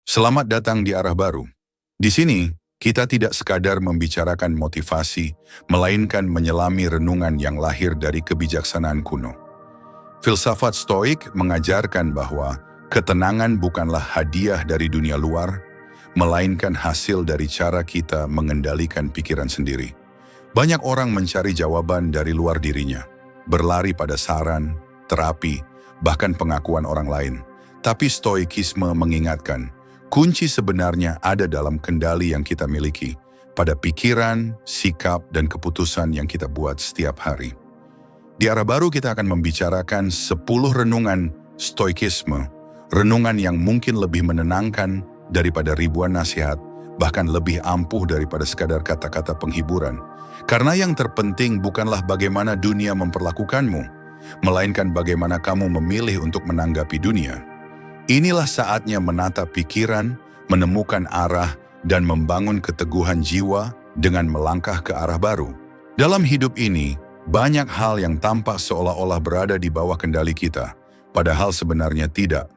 Selamat datang di arah baru. Di sini, kita tidak sekadar membicarakan motivasi, melainkan menyelami renungan yang lahir dari kebijaksanaan kuno. Filsafat Stoik mengajarkan bahwa ketenangan bukanlah hadiah dari dunia luar, melainkan hasil dari cara kita mengendalikan pikiran sendiri. Banyak orang mencari jawaban dari luar dirinya, berlari pada saran, terapi, bahkan pengakuan orang lain. Tapi Stoikisme mengingatkan, kunci sebenarnya ada dalam kendali yang kita miliki, pada pikiran, sikap, dan keputusan yang kita buat setiap hari. Di arah baru kita akan membicarakan 10 renungan Stoikisme, renungan yang mungkin lebih menenangkan daripada ribuan nasihat, bahkan lebih ampuh daripada sekadar kata-kata penghiburan. Karena yang terpenting bukanlah bagaimana dunia memperlakukanmu, melainkan bagaimana kamu memilih untuk menanggapi dunia. Inilah saatnya menata pikiran, menemukan arah, dan membangun keteguhan jiwa dengan melangkah ke arah baru. Dalam hidup ini, banyak hal yang tampak seolah-olah berada di bawah kendali kita, padahal sebenarnya tidak.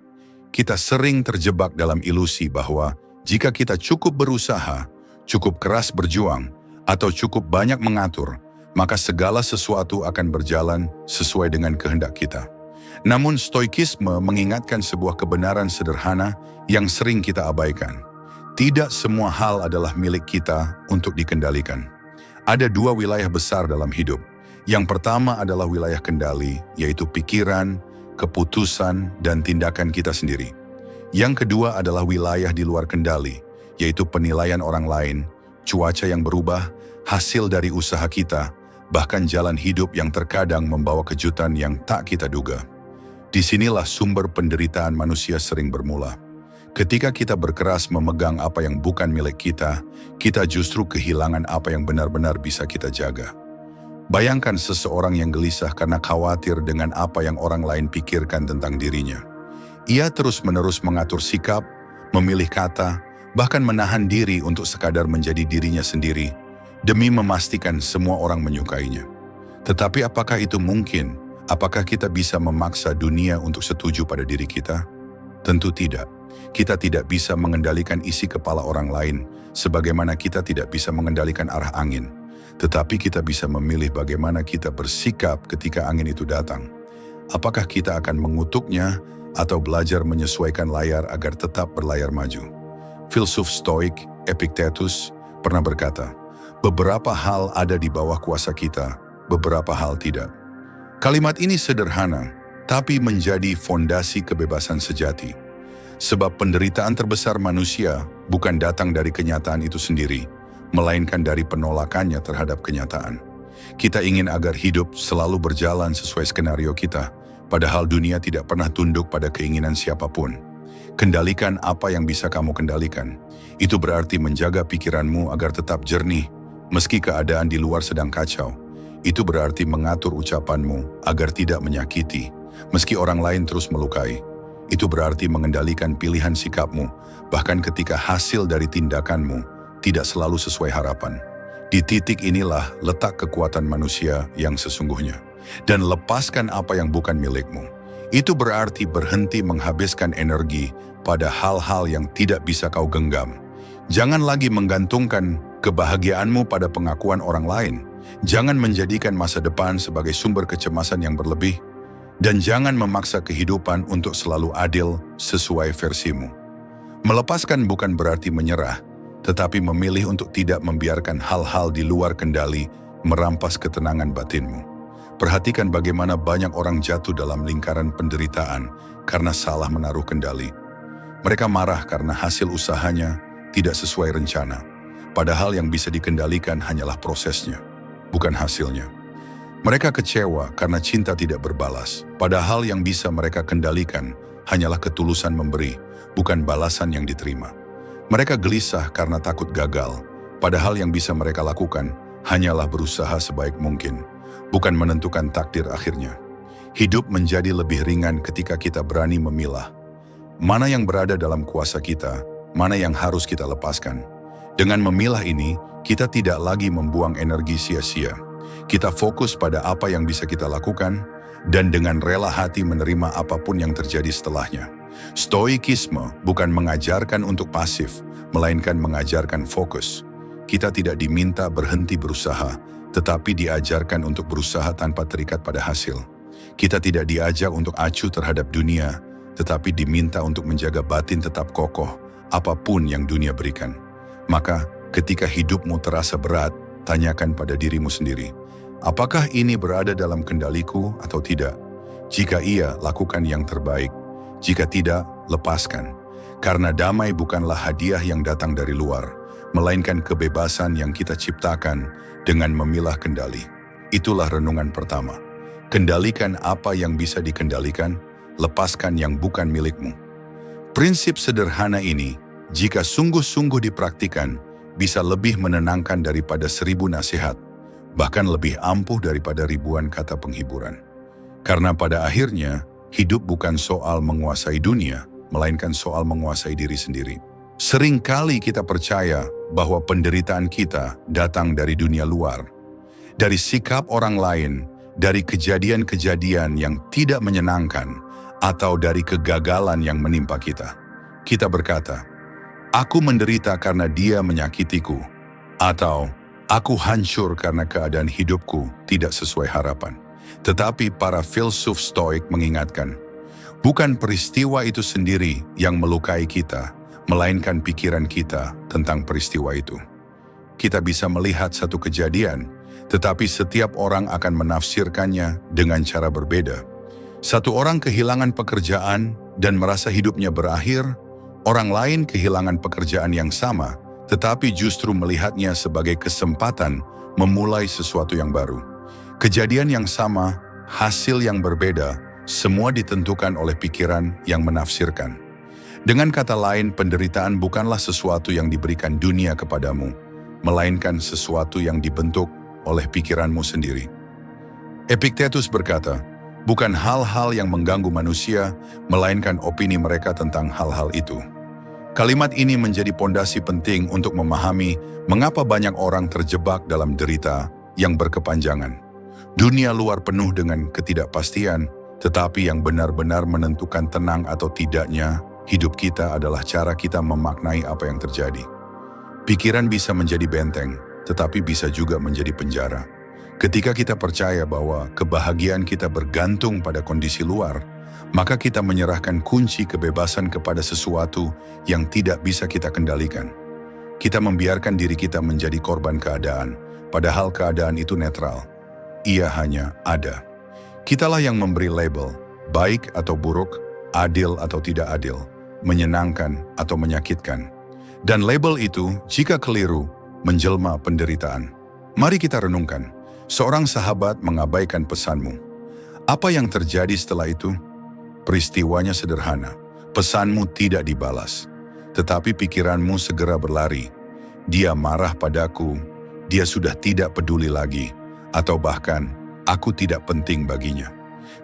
Kita sering terjebak dalam ilusi bahwa jika kita cukup berusaha, cukup keras berjuang, atau cukup banyak mengatur, maka segala sesuatu akan berjalan sesuai dengan kehendak kita. Namun Stoikisme mengingatkan sebuah kebenaran sederhana yang sering kita abaikan. Tidak semua hal adalah milik kita untuk dikendalikan. Ada 2 wilayah besar dalam hidup. Yang pertama adalah wilayah kendali, yaitu pikiran, keputusan, dan tindakan kita sendiri. Yang kedua adalah wilayah di luar kendali, yaitu penilaian orang lain, cuaca yang berubah, hasil dari usaha kita, bahkan jalan hidup yang terkadang membawa kejutan yang tak kita duga. Disinilah sumber penderitaan manusia sering bermula. Ketika kita berkeras memegang apa yang bukan milik kita, kita justru kehilangan apa yang benar-benar bisa kita jaga. Bayangkan seseorang yang gelisah karena khawatir dengan apa yang orang lain pikirkan tentang dirinya. Ia terus-menerus mengatur sikap, memilih kata, bahkan menahan diri untuk sekadar menjadi dirinya sendiri, demi memastikan semua orang menyukainya. Tetapi apakah itu mungkin? Apakah kita bisa memaksa dunia untuk setuju pada diri kita? Tentu tidak. Kita tidak bisa mengendalikan isi kepala orang lain, sebagaimana kita tidak bisa mengendalikan arah angin. Tetapi kita bisa memilih bagaimana kita bersikap ketika angin itu datang. Apakah kita akan mengutuknya atau belajar menyesuaikan layar agar tetap berlayar maju? Filsuf Stoik Epictetus pernah berkata, beberapa hal ada di bawah kuasa kita, beberapa hal tidak. Kalimat ini sederhana, tapi menjadi fondasi kebebasan sejati. Sebab penderitaan terbesar manusia bukan datang dari kenyataan itu sendiri, melainkan dari penolakannya terhadap kenyataan. Kita ingin agar hidup selalu berjalan sesuai skenario kita, padahal dunia tidak pernah tunduk pada keinginan siapapun. Kendalikan apa yang bisa kamu kendalikan. Itu berarti menjaga pikiranmu agar tetap jernih, meski keadaan di luar sedang kacau. Itu berarti mengatur ucapanmu agar tidak menyakiti, meski orang lain terus melukai. Itu berarti mengendalikan pilihan sikapmu, bahkan ketika hasil dari tindakanmu tidak selalu sesuai harapan. Di titik inilah letak kekuatan manusia yang sesungguhnya. Dan lepaskan apa yang bukan milikmu. Itu berarti berhenti menghabiskan energi pada hal-hal yang tidak bisa kau genggam. Jangan lagi menggantungkan kebahagiaanmu pada pengakuan orang lain. Jangan menjadikan masa depan sebagai sumber kecemasan yang berlebih. Dan jangan memaksa kehidupan untuk selalu adil sesuai versimu. Melepaskan bukan berarti menyerah, tetapi memilih untuk tidak membiarkan hal-hal di luar kendali merampas ketenangan batinmu. Perhatikan bagaimana banyak orang jatuh dalam lingkaran penderitaan karena salah menaruh kendali. Mereka marah karena hasil usahanya tidak sesuai rencana, padahal yang bisa dikendalikan hanyalah prosesnya, bukan hasilnya. Mereka kecewa karena cinta tidak berbalas, padahal yang bisa mereka kendalikan hanyalah ketulusan memberi, bukan balasan yang diterima. Mereka gelisah karena takut gagal, padahal yang bisa mereka lakukan hanyalah berusaha sebaik mungkin, bukan menentukan takdir akhirnya. Hidup menjadi lebih ringan ketika kita berani memilah. Mana yang berada dalam kuasa kita, mana yang harus kita lepaskan. Dengan memilah ini, kita tidak lagi membuang energi sia-sia. Kita fokus pada apa yang bisa kita lakukan, dan dengan rela hati menerima apapun yang terjadi setelahnya. Stoikisme bukan mengajarkan untuk pasif, melainkan mengajarkan fokus. Kita tidak diminta berhenti berusaha, tetapi diajarkan untuk berusaha tanpa terikat pada hasil. Kita tidak diajak untuk acuh terhadap dunia, tetapi diminta untuk menjaga batin tetap kokoh, apapun yang dunia berikan. Maka, ketika hidupmu terasa berat, tanyakan pada dirimu sendiri, apakah ini berada dalam kendaliku atau tidak? Jika iya, lakukan yang terbaik. Jika tidak, lepaskan. Karena damai bukanlah hadiah yang datang dari luar, melainkan kebebasan yang kita ciptakan dengan memilah kendali. Itulah renungan pertama. Kendalikan apa yang bisa dikendalikan, lepaskan yang bukan milikmu. Prinsip sederhana ini, jika sungguh-sungguh dipraktikkan, bisa lebih menenangkan daripada 1000 nasihat, bahkan lebih ampuh daripada ribuan kata penghiburan. Karena pada akhirnya, hidup bukan soal menguasai dunia, melainkan soal menguasai diri sendiri. Seringkali kita percaya bahwa penderitaan kita datang dari dunia luar, dari sikap orang lain, dari kejadian-kejadian yang tidak menyenangkan, atau dari kegagalan yang menimpa kita. Kita berkata, "Aku menderita karena dia menyakitiku," atau "Aku hancur karena keadaan hidupku tidak sesuai harapan." Tetapi para filsuf Stoik mengingatkan, bukan peristiwa itu sendiri yang melukai kita, melainkan pikiran kita tentang peristiwa itu. Kita bisa melihat satu kejadian, tetapi setiap orang akan menafsirkannya dengan cara berbeda. Satu orang kehilangan pekerjaan dan merasa hidupnya berakhir, orang lain kehilangan pekerjaan yang sama, tetapi justru melihatnya sebagai kesempatan memulai sesuatu yang baru. Kejadian yang sama, hasil yang berbeda, semua ditentukan oleh pikiran yang menafsirkan. Dengan kata lain, penderitaan bukanlah sesuatu yang diberikan dunia kepadamu, melainkan sesuatu yang dibentuk oleh pikiranmu sendiri. Epictetus berkata, bukan hal-hal yang mengganggu manusia, melainkan opini mereka tentang hal-hal itu. Kalimat ini menjadi pondasi penting untuk memahami mengapa banyak orang terjebak dalam derita yang berkepanjangan. Dunia luar penuh dengan ketidakpastian, tetapi yang benar-benar menentukan tenang atau tidaknya hidup kita adalah cara kita memaknai apa yang terjadi. Pikiran bisa menjadi benteng, tetapi bisa juga menjadi penjara. Ketika kita percaya bahwa kebahagiaan kita bergantung pada kondisi luar, maka kita menyerahkan kunci kebebasan kepada sesuatu yang tidak bisa kita kendalikan. Kita membiarkan diri kita menjadi korban keadaan, padahal keadaan itu netral. Ia hanya ada. Kitalah yang memberi label, baik atau buruk, adil atau tidak adil, menyenangkan atau menyakitkan. Dan label itu, jika keliru, menjelma penderitaan. Mari kita renungkan. Seorang sahabat mengabaikan pesanmu. Apa yang terjadi setelah itu? Peristiwanya sederhana. Pesanmu tidak dibalas. Tetapi pikiranmu segera berlari. Dia marah padaku. Dia sudah tidak peduli lagi. Atau bahkan, aku tidak penting baginya.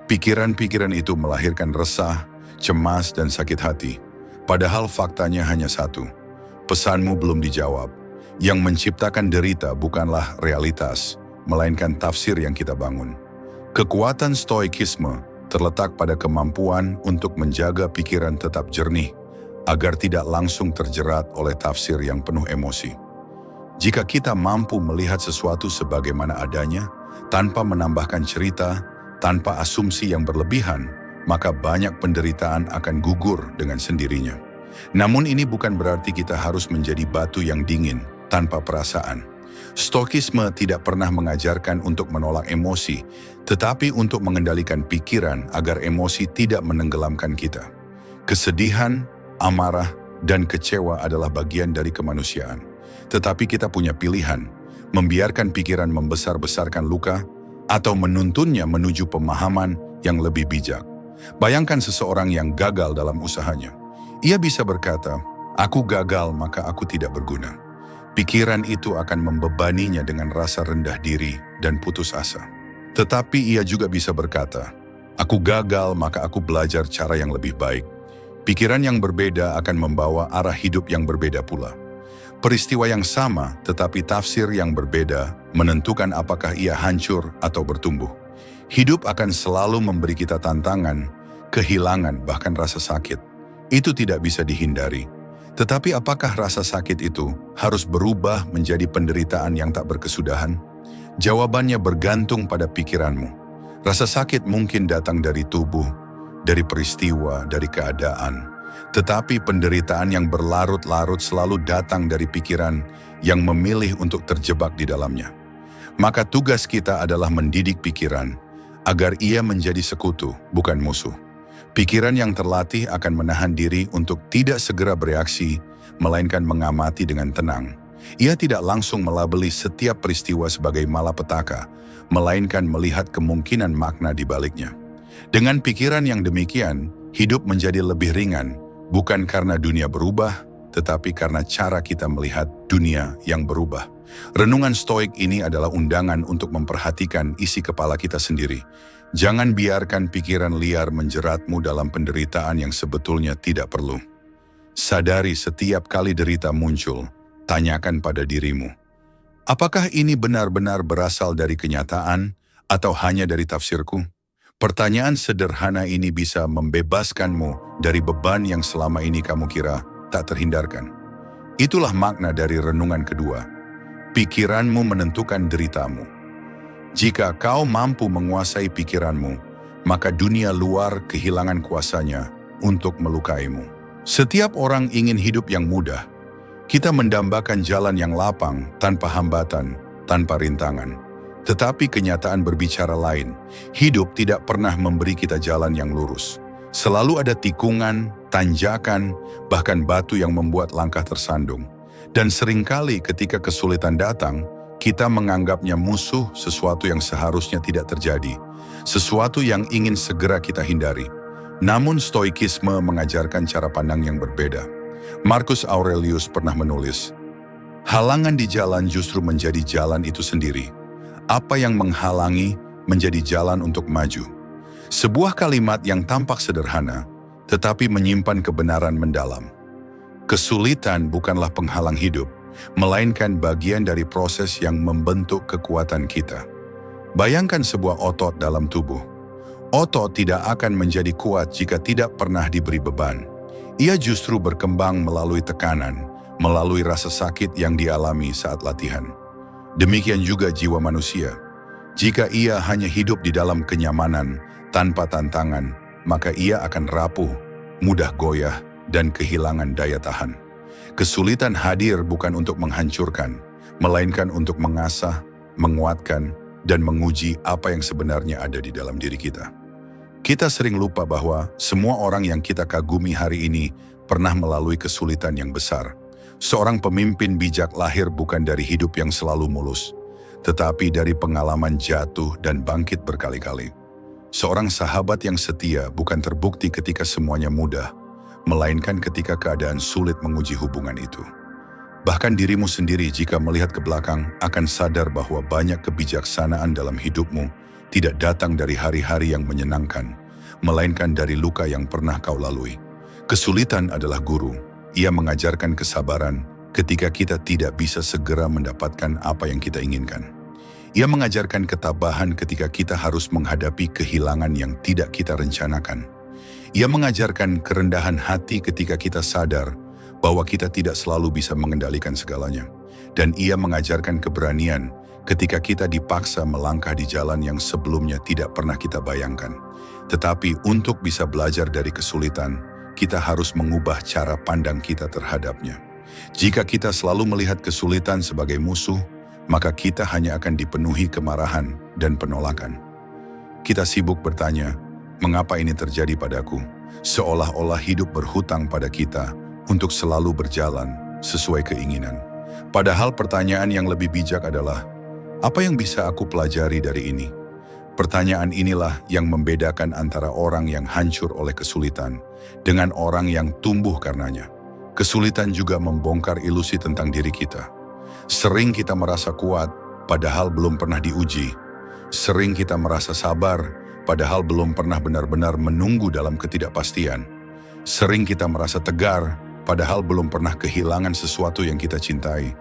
Pikiran-pikiran itu melahirkan resah, cemas, dan sakit hati. Padahal faktanya hanya satu. Pesanmu belum dijawab. Yang menciptakan derita bukanlah realitas, melainkan tafsir yang kita bangun. Kekuatan stoikisme terletak pada kemampuan untuk menjaga pikiran tetap jernih, agar tidak langsung terjerat oleh tafsir yang penuh emosi. Jika kita mampu melihat sesuatu sebagaimana adanya, tanpa menambahkan cerita, tanpa asumsi yang berlebihan, maka banyak penderitaan akan gugur dengan sendirinya. Namun ini bukan berarti kita harus menjadi batu yang dingin, tanpa perasaan. Stoikisme tidak pernah mengajarkan untuk menolak emosi, tetapi untuk mengendalikan pikiran agar emosi tidak menenggelamkan kita. Kesedihan, amarah, dan kecewa adalah bagian dari kemanusiaan. Tetapi kita punya pilihan, membiarkan pikiran membesar-besarkan luka, atau menuntunnya menuju pemahaman yang lebih bijak. Bayangkan seseorang yang gagal dalam usahanya. Ia bisa berkata, "Aku gagal, maka aku tidak berguna." Pikiran itu akan membebaninya dengan rasa rendah diri dan putus asa. Tetapi ia juga bisa berkata, "Aku gagal, maka aku belajar cara yang lebih baik." Pikiran yang berbeda akan membawa arah hidup yang berbeda pula. Peristiwa yang sama, tetapi tafsir yang berbeda, menentukan apakah ia hancur atau bertumbuh. Hidup akan selalu memberi kita tantangan, kehilangan, bahkan rasa sakit. Itu tidak bisa dihindari. Tetapi apakah rasa sakit itu harus berubah menjadi penderitaan yang tak berkesudahan? Jawabannya bergantung pada pikiranmu. Rasa sakit mungkin datang dari tubuh, dari peristiwa, dari keadaan. Tetapi penderitaan yang berlarut-larut selalu datang dari pikiran yang memilih untuk terjebak di dalamnya. Maka tugas kita adalah mendidik pikiran agar ia menjadi sekutu, bukan musuh. Pikiran yang terlatih akan menahan diri untuk tidak segera bereaksi, melainkan mengamati dengan tenang. Ia tidak langsung melabeli setiap peristiwa sebagai malapetaka, melainkan melihat kemungkinan makna di baliknya. Dengan pikiran yang demikian, hidup menjadi lebih ringan, bukan karena dunia berubah, tetapi karena cara kita melihat dunia yang berubah. Renungan Stoik ini adalah undangan untuk memperhatikan isi kepala kita sendiri. Jangan biarkan pikiran liar menjeratmu dalam penderitaan yang sebetulnya tidak perlu. Sadari setiap kali derita muncul, tanyakan pada dirimu, apakah ini benar-benar berasal dari kenyataan atau hanya dari tafsirku? Pertanyaan sederhana ini bisa membebaskanmu dari beban yang selama ini kamu kira tak terhindarkan. Itulah makna dari renungan kedua. Pikiranmu menentukan deritamu. Jika kau mampu menguasai pikiranmu, maka dunia luar kehilangan kuasanya untuk melukaimu. Setiap orang ingin hidup yang mudah. Kita mendambakan jalan yang lapang, tanpa hambatan, tanpa rintangan. Tetapi kenyataan berbicara lain. Hidup tidak pernah memberi kita jalan yang lurus. Selalu ada tikungan, tanjakan, bahkan batu yang membuat langkah tersandung. Dan seringkali ketika kesulitan datang, kita menganggapnya musuh, sesuatu yang seharusnya tidak terjadi. Sesuatu yang ingin segera kita hindari. Namun Stoikisme mengajarkan cara pandang yang berbeda. Marcus Aurelius pernah menulis, halangan di jalan justru menjadi jalan itu sendiri. Apa yang menghalangi menjadi jalan untuk maju. Sebuah kalimat yang tampak sederhana, tetapi menyimpan kebenaran mendalam. Kesulitan bukanlah penghalang hidup, melainkan bagian dari proses yang membentuk kekuatan kita. Bayangkan sebuah otot dalam tubuh. Otot tidak akan menjadi kuat jika tidak pernah diberi beban. Ia justru berkembang melalui tekanan, melalui rasa sakit yang dialami saat latihan. Demikian juga jiwa manusia. Jika ia hanya hidup di dalam kenyamanan, tanpa tantangan, maka ia akan rapuh, mudah goyah, dan kehilangan daya tahan. Kesulitan hadir bukan untuk menghancurkan, melainkan untuk mengasah, menguatkan, dan menguji apa yang sebenarnya ada di dalam diri kita. Kita sering lupa bahwa semua orang yang kita kagumi hari ini pernah melalui kesulitan yang besar. Seorang pemimpin bijak lahir bukan dari hidup yang selalu mulus, tetapi dari pengalaman jatuh dan bangkit berkali-kali. Seorang sahabat yang setia bukan terbukti ketika semuanya mudah, melainkan ketika keadaan sulit menguji hubungan itu. Bahkan dirimu sendiri jika melihat ke belakang akan sadar bahwa banyak kebijaksanaan dalam hidupmu tidak datang dari hari-hari yang menyenangkan, melainkan dari luka yang pernah kau lalui. Kesulitan adalah guru. Ia mengajarkan kesabaran ketika kita tidak bisa segera mendapatkan apa yang kita inginkan. Ia mengajarkan ketabahan ketika kita harus menghadapi kehilangan yang tidak kita rencanakan. Ia mengajarkan kerendahan hati ketika kita sadar bahwa kita tidak selalu bisa mengendalikan segalanya. Dan ia mengajarkan keberanian ketika kita dipaksa melangkah di jalan yang sebelumnya tidak pernah kita bayangkan. Tetapi untuk bisa belajar dari kesulitan, kita harus mengubah cara pandang kita terhadapnya. Jika kita selalu melihat kesulitan sebagai musuh, maka kita hanya akan dipenuhi kemarahan dan penolakan. Kita sibuk bertanya, mengapa ini terjadi padaku? Seolah-olah hidup berhutang pada kita untuk selalu berjalan sesuai keinginan. Padahal pertanyaan yang lebih bijak adalah, apa yang bisa aku pelajari dari ini? Pertanyaan inilah yang membedakan antara orang yang hancur oleh kesulitan dengan orang yang tumbuh karenanya. Kesulitan juga membongkar ilusi tentang diri kita. Sering kita merasa kuat, padahal belum pernah diuji. Sering kita merasa sabar, padahal belum pernah benar-benar menunggu dalam ketidakpastian. Sering kita merasa tegar, padahal belum pernah kehilangan sesuatu yang kita cintai.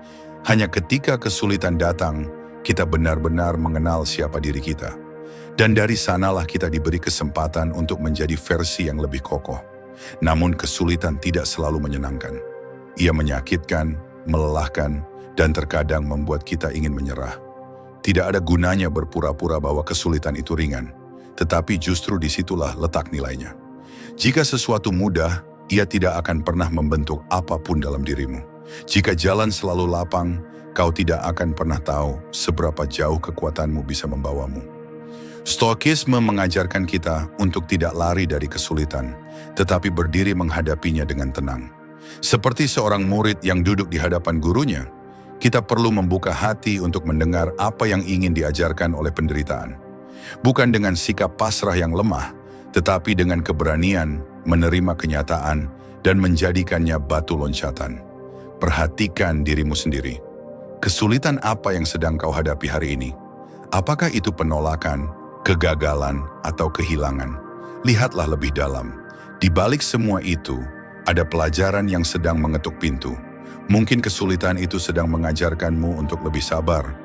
Hanya ketika kesulitan datang, kita benar-benar mengenal siapa diri kita. Dan dari sanalah kita diberi kesempatan untuk menjadi versi yang lebih kokoh. Namun kesulitan tidak selalu menyenangkan. Ia menyakitkan, melelahkan, dan terkadang membuat kita ingin menyerah. Tidak ada gunanya berpura-pura bahwa kesulitan itu ringan, tetapi justru disitulah letak nilainya. Jika sesuatu mudah, ia tidak akan pernah membentuk apapun dalam dirimu. Jika jalan selalu lapang, kau tidak akan pernah tahu seberapa jauh kekuatanmu bisa membawamu. Stoikisme mengajarkan kita untuk tidak lari dari kesulitan, tetapi berdiri menghadapinya dengan tenang. Seperti seorang murid yang duduk di hadapan gurunya, kita perlu membuka hati untuk mendengar apa yang ingin diajarkan oleh penderitaan. Bukan dengan sikap pasrah yang lemah, tetapi dengan keberanian menerima kenyataan dan menjadikannya batu loncatan. Perhatikan dirimu sendiri. Kesulitan apa yang sedang kau hadapi hari ini? Apakah itu penolakan, kegagalan, atau kehilangan? Lihatlah lebih dalam. Di balik semua itu, ada pelajaran yang sedang mengetuk pintu. Mungkin kesulitan itu sedang mengajarkanmu untuk lebih sabar.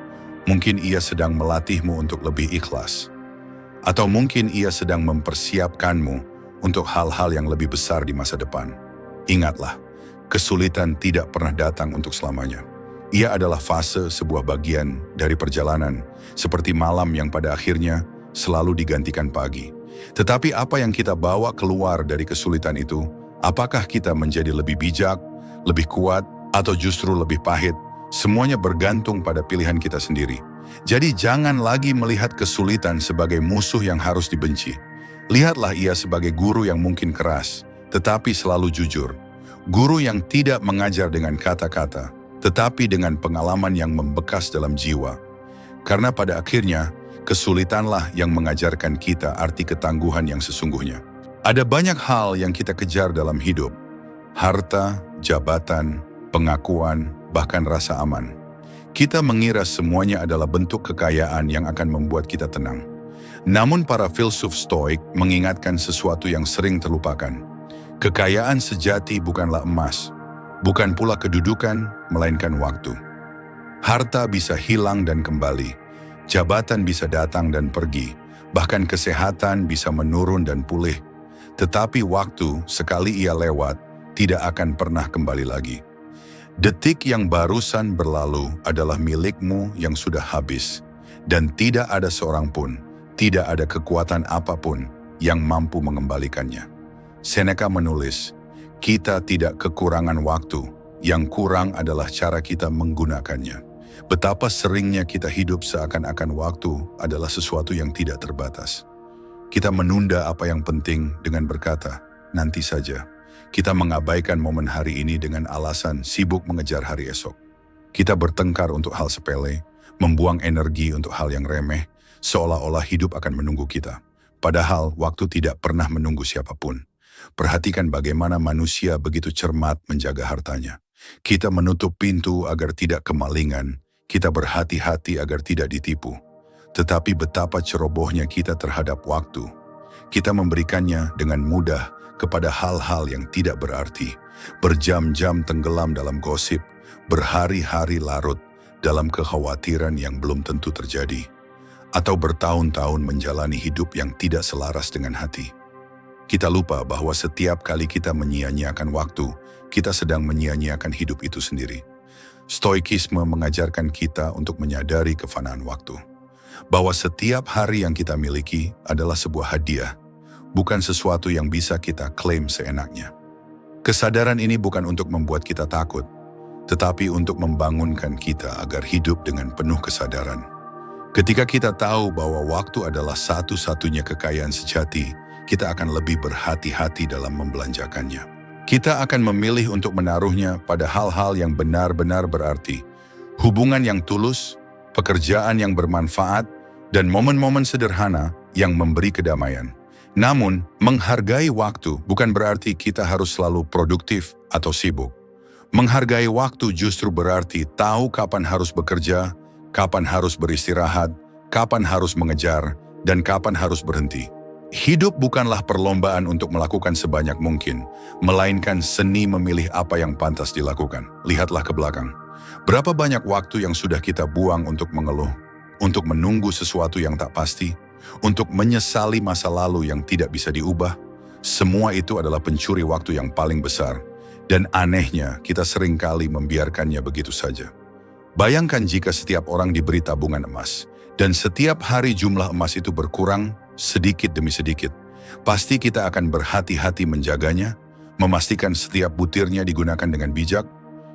Mungkin ia sedang melatihmu untuk lebih ikhlas. Atau mungkin ia sedang mempersiapkanmu untuk hal-hal yang lebih besar di masa depan. Ingatlah, kesulitan tidak pernah datang untuk selamanya. Ia adalah fase sebuah bagian dari perjalanan, seperti malam yang pada akhirnya selalu digantikan pagi. Tetapi apa yang kita bawa keluar dari kesulitan itu, apakah kita menjadi lebih bijak, lebih kuat, atau justru lebih pahit? Semuanya bergantung pada pilihan kita sendiri. Jadi jangan lagi melihat kesulitan sebagai musuh yang harus dibenci. Lihatlah ia sebagai guru yang mungkin keras, tetapi selalu jujur. Guru yang tidak mengajar dengan kata-kata, tetapi dengan pengalaman yang membekas dalam jiwa. Karena pada akhirnya, kesulitanlah yang mengajarkan kita arti ketangguhan yang sesungguhnya. Ada banyak hal yang kita kejar dalam hidup. Harta, jabatan, pengakuan, bahkan rasa aman. Kita mengira semuanya adalah bentuk kekayaan yang akan membuat kita tenang. Namun para filsuf Stoik mengingatkan sesuatu yang sering terlupakan. Kekayaan sejati bukanlah emas, bukan pula kedudukan, melainkan waktu. Harta bisa hilang dan kembali, jabatan bisa datang dan pergi, bahkan kesehatan bisa menurun dan pulih. Tetapi waktu, sekali ia lewat, tidak akan pernah kembali lagi. Detik yang barusan berlalu adalah milikmu yang sudah habis, dan tidak ada seorang pun, tidak ada kekuatan apapun yang mampu mengembalikannya. Seneca menulis, kita tidak kekurangan waktu, yang kurang adalah cara kita menggunakannya. Betapa seringnya kita hidup seakan-akan waktu adalah sesuatu yang tidak terbatas. Kita menunda apa yang penting dengan berkata, nanti saja. Kita mengabaikan momen hari ini dengan alasan sibuk mengejar hari esok. Kita bertengkar untuk hal sepele, membuang energi untuk hal yang remeh, seolah-olah hidup akan menunggu kita. Padahal waktu tidak pernah menunggu siapapun. Perhatikan bagaimana manusia begitu cermat menjaga hartanya. Kita menutup pintu agar tidak kemalingan, kita berhati-hati agar tidak ditipu. Tetapi betapa cerobohnya kita terhadap waktu. Kita memberikannya dengan mudah kepada hal-hal yang tidak berarti, berjam-jam tenggelam dalam gosip, berhari-hari larut dalam kekhawatiran yang belum tentu terjadi, atau bertahun-tahun menjalani hidup yang tidak selaras dengan hati. Kita lupa bahwa setiap kali kita menyia-nyiakan waktu, kita sedang menyia-nyiakan hidup itu sendiri. Stoikisme mengajarkan kita untuk menyadari kefanaan waktu, bahwa setiap hari yang kita miliki adalah sebuah hadiah, bukan sesuatu yang bisa kita klaim seenaknya. Kesadaran ini bukan untuk membuat kita takut, tetapi untuk membangunkan kita agar hidup dengan penuh kesadaran. Ketika kita tahu bahwa waktu adalah satu-satunya kekayaan sejati, kita akan lebih berhati-hati dalam membelanjakannya. Kita akan memilih untuk menaruhnya pada hal-hal yang benar-benar berarti, hubungan yang tulus, pekerjaan yang bermanfaat, dan momen-momen sederhana yang memberi kedamaian. Namun, menghargai waktu bukan berarti kita harus selalu produktif atau sibuk. Menghargai waktu justru berarti tahu kapan harus bekerja, kapan harus beristirahat, kapan harus mengejar, dan kapan harus berhenti. Hidup bukanlah perlombaan untuk melakukan sebanyak mungkin, melainkan seni memilih apa yang pantas dilakukan. Lihatlah ke belakang. Berapa banyak waktu yang sudah kita buang untuk mengeluh, untuk menunggu sesuatu yang tak pasti, untuk menyesali masa lalu yang tidak bisa diubah, Semua itu adalah pencuri waktu yang paling besar. Dan anehnya, kita seringkali membiarkannya begitu saja. Bayangkan jika setiap orang diberi tabungan emas, dan setiap hari jumlah emas itu berkurang sedikit demi sedikit. Pasti kita akan berhati-hati menjaganya, memastikan setiap butirnya digunakan dengan bijak.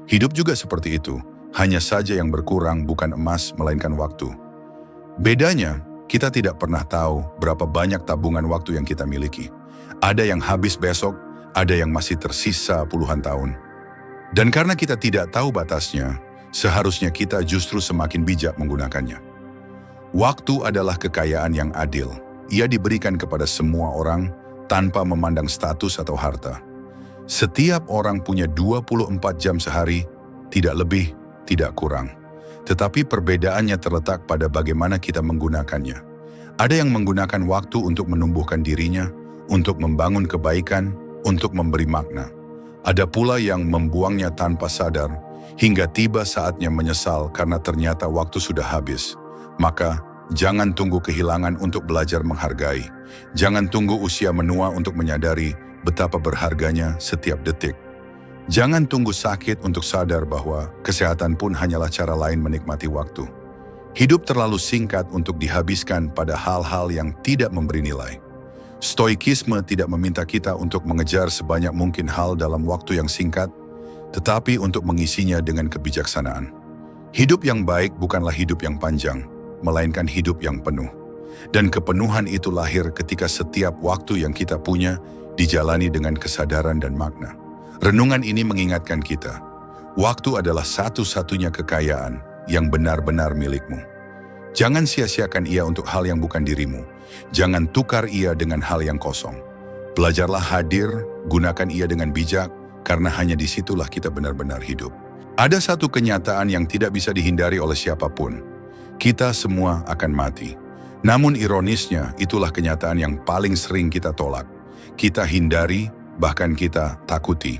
Hidup juga seperti itu, hanya saja yang berkurang bukan emas melainkan waktu. Bedanya, kita tidak pernah tahu berapa banyak tabungan waktu yang kita miliki. Ada yang habis besok, ada yang masih tersisa puluhan tahun. Dan karena kita tidak tahu batasnya, seharusnya kita justru semakin bijak menggunakannya. Waktu adalah kekayaan yang adil. Ia diberikan kepada semua orang tanpa memandang status atau harta. Setiap orang punya 24 jam sehari, tidak lebih, tidak kurang. Tetapi perbedaannya terletak pada bagaimana kita menggunakannya. Ada yang menggunakan waktu untuk menumbuhkan dirinya, untuk membangun kebaikan, untuk memberi makna. Ada pula yang membuangnya tanpa sadar, hingga tiba saatnya menyesal karena ternyata waktu sudah habis. Maka, jangan tunggu kehilangan untuk belajar menghargai. Jangan tunggu usia menua untuk menyadari betapa berharganya setiap detik. Jangan tunggu sakit untuk sadar bahwa kesehatan pun hanyalah cara lain menikmati waktu. Hidup terlalu singkat untuk dihabiskan pada hal-hal yang tidak memberi nilai. Stoikisme tidak meminta kita untuk mengejar sebanyak mungkin hal dalam waktu yang singkat, tetapi untuk mengisinya dengan kebijaksanaan. Hidup yang baik bukanlah hidup yang panjang, melainkan hidup yang penuh. Dan kepenuhan itu lahir ketika setiap waktu yang kita punya dijalani dengan kesadaran dan makna. Renungan ini mengingatkan kita, waktu adalah satu-satunya kekayaan yang benar-benar milikmu. Jangan sia-siakan ia untuk hal yang bukan dirimu. Jangan tukar ia dengan hal yang kosong. Belajarlah hadir, gunakan ia dengan bijak, karena hanya disitulah kita benar-benar hidup. Ada satu kenyataan yang tidak bisa dihindari oleh siapapun. Kita semua akan mati. Namun ironisnya, itulah kenyataan yang paling sering kita tolak. Kita hindari, bahkan kita takuti.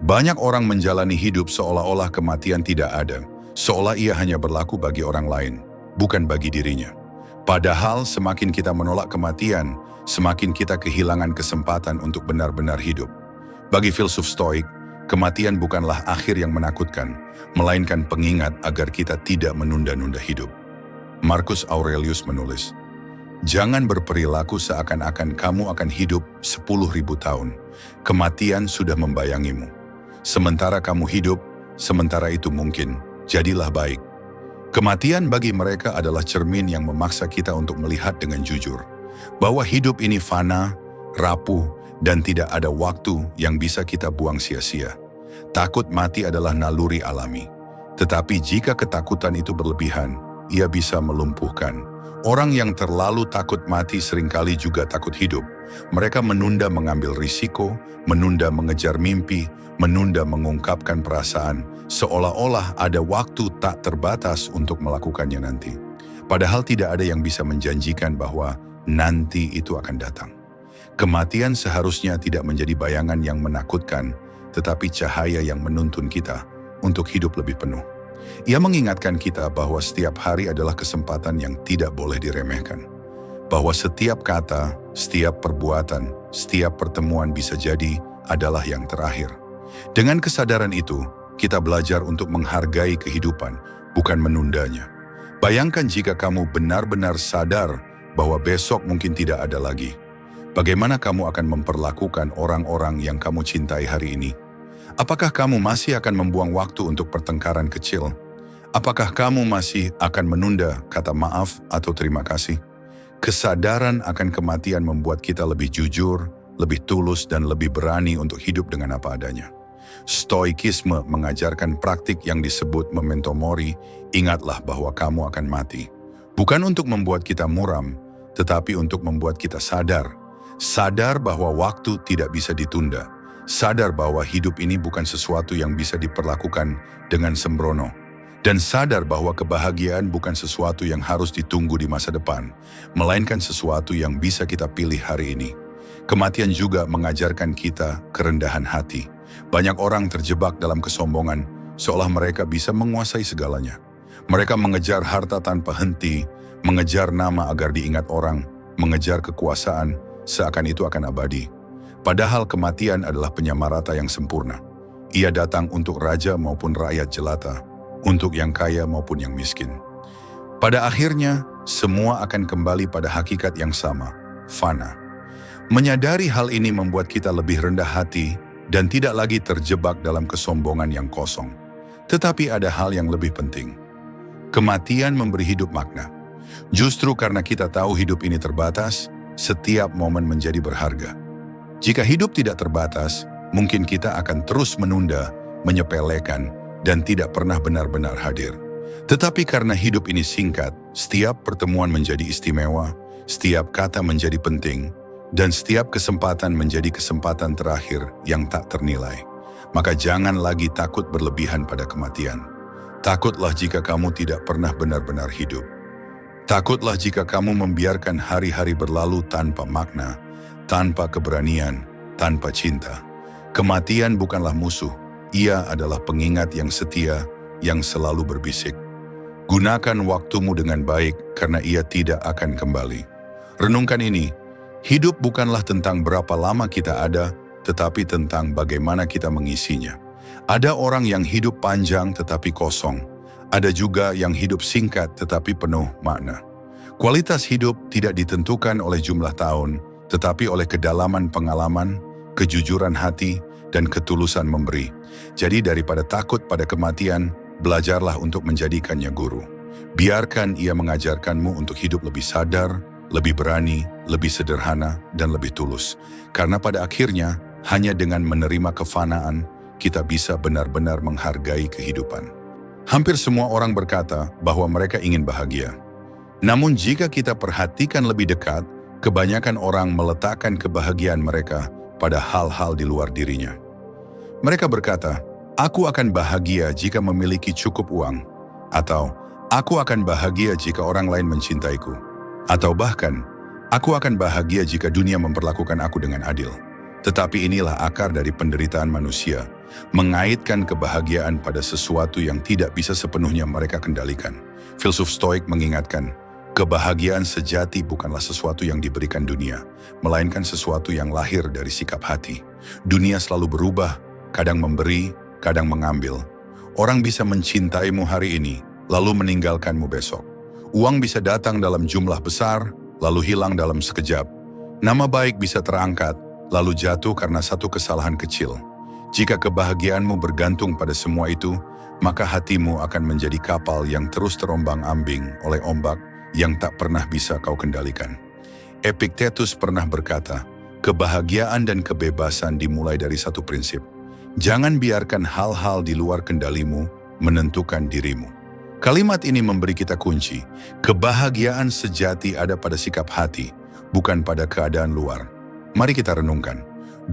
Banyak orang menjalani hidup seolah-olah kematian tidak ada, seolah ia hanya berlaku bagi orang lain, bukan bagi dirinya. Padahal semakin kita menolak kematian, semakin kita kehilangan kesempatan untuk benar-benar hidup. Bagi filsuf Stoik, kematian bukanlah akhir yang menakutkan, melainkan pengingat agar kita tidak menunda-nunda hidup. Marcus Aurelius menulis, "Jangan berperilaku seakan-akan kamu akan hidup 10.000 tahun. Kematian sudah membayangimu. Sementara kamu hidup, sementara itu mungkin, jadilah baik." Kematian bagi mereka adalah cermin yang memaksa kita untuk melihat dengan jujur, bahwa hidup ini fana, rapuh, dan tidak ada waktu yang bisa kita buang sia-sia. Takut mati adalah naluri alami. Tetapi jika ketakutan itu berlebihan, ia bisa melumpuhkan. Orang yang terlalu takut mati seringkali juga takut hidup. Mereka menunda mengambil risiko, menunda mengejar mimpi, menunda mengungkapkan perasaan, seolah-olah ada waktu tak terbatas untuk melakukannya nanti. Padahal tidak ada yang bisa menjanjikan bahwa nanti itu akan datang. Kematian seharusnya tidak menjadi bayangan yang menakutkan, tetapi cahaya yang menuntun kita untuk hidup lebih penuh. Ia mengingatkan kita bahwa setiap hari adalah kesempatan yang tidak boleh diremehkan. Bahwa setiap kata, setiap perbuatan, setiap pertemuan bisa jadi adalah yang terakhir. Dengan kesadaran itu, kita belajar untuk menghargai kehidupan, bukan menundanya. Bayangkan jika kamu benar-benar sadar bahwa besok mungkin tidak ada lagi. Bagaimana kamu akan memperlakukan orang-orang yang kamu cintai hari ini? Apakah kamu masih akan membuang waktu untuk pertengkaran kecil? Apakah kamu masih akan menunda kata maaf atau terima kasih? Kesadaran akan kematian membuat kita lebih jujur, lebih tulus, dan lebih berani untuk hidup dengan apa adanya. Stoikisme mengajarkan praktik yang disebut memento mori, ingatlah bahwa kamu akan mati. Bukan untuk membuat kita muram, tetapi untuk membuat kita sadar. Sadar bahwa waktu tidak bisa ditunda. Sadar bahwa hidup ini bukan sesuatu yang bisa diperlakukan dengan sembrono. Dan sadar bahwa kebahagiaan bukan sesuatu yang harus ditunggu di masa depan, melainkan sesuatu yang bisa kita pilih hari ini. Kematian juga mengajarkan kita kerendahan hati. Banyak orang terjebak dalam kesombongan, seolah mereka bisa menguasai segalanya. Mereka mengejar harta tanpa henti, mengejar nama agar diingat orang, mengejar kekuasaan, seakan itu akan abadi. Padahal kematian adalah penyamarata yang sempurna. Ia datang untuk raja maupun rakyat jelata, untuk yang kaya maupun yang miskin. Pada akhirnya, semua akan kembali pada hakikat yang sama, fana. Menyadari hal ini membuat kita lebih rendah hati dan tidak lagi terjebak dalam kesombongan yang kosong. Tetapi ada hal yang lebih penting. Kematian memberi hidup makna. Justru karena kita tahu hidup ini terbatas, setiap momen menjadi berharga. Jika hidup tidak terbatas, mungkin kita akan terus menunda, menyepelekan, dan tidak pernah benar-benar hadir. Tetapi karena hidup ini singkat, setiap pertemuan menjadi istimewa, setiap kata menjadi penting, dan setiap kesempatan menjadi kesempatan terakhir yang tak ternilai. Maka jangan lagi takut berlebihan pada kematian. Takutlah jika kamu tidak pernah benar-benar hidup. Takutlah jika kamu membiarkan hari-hari berlalu tanpa makna, tanpa keberanian, tanpa cinta. Kematian bukanlah musuh, ia adalah pengingat yang setia, yang selalu berbisik. Gunakan waktumu dengan baik karena ia tidak akan kembali. Renungkan ini, hidup bukanlah tentang berapa lama kita ada, tetapi tentang bagaimana kita mengisinya. Ada orang yang hidup panjang tetapi kosong, ada juga yang hidup singkat tetapi penuh makna. Kualitas hidup tidak ditentukan oleh jumlah tahun, tetapi oleh kedalaman pengalaman, kejujuran hati, dan ketulusan memberi. Jadi daripada takut pada kematian, belajarlah untuk menjadikannya guru. Biarkan ia mengajarkanmu untuk hidup lebih sadar, lebih berani, lebih sederhana, dan lebih tulus. Karena pada akhirnya, hanya dengan menerima kefanaan, kita bisa benar-benar menghargai kehidupan. Hampir semua orang berkata bahwa mereka ingin bahagia. Namun jika kita perhatikan lebih dekat, kebanyakan orang meletakkan kebahagiaan mereka pada hal-hal di luar dirinya. Mereka berkata, "Aku akan bahagia jika memiliki cukup uang," atau "Aku akan bahagia jika orang lain mencintaiku," atau bahkan, "Aku akan bahagia jika dunia memperlakukan aku dengan adil." Tetapi inilah akar dari penderitaan manusia, mengaitkan kebahagiaan pada sesuatu yang tidak bisa sepenuhnya mereka kendalikan. Filsuf Stoik mengingatkan, kebahagiaan sejati bukanlah sesuatu yang diberikan dunia, melainkan sesuatu yang lahir dari sikap hati. Dunia selalu berubah, kadang memberi, kadang mengambil. Orang bisa mencintaimu hari ini, lalu meninggalkanmu besok. Uang bisa datang dalam jumlah besar, lalu hilang dalam sekejap. Nama baik bisa terangkat, lalu jatuh karena satu kesalahan kecil. Jika kebahagiaanmu bergantung pada semua itu, maka hatimu akan menjadi kapal yang terus terombang-ambing oleh ombak yang tak pernah bisa kau kendalikan. Epictetus pernah berkata, kebahagiaan dan kebebasan dimulai dari satu prinsip. Jangan biarkan hal-hal di luar kendalimu menentukan dirimu. Kalimat ini memberi kita kunci. Kebahagiaan sejati ada pada sikap hati, bukan pada keadaan luar. Mari kita renungkan.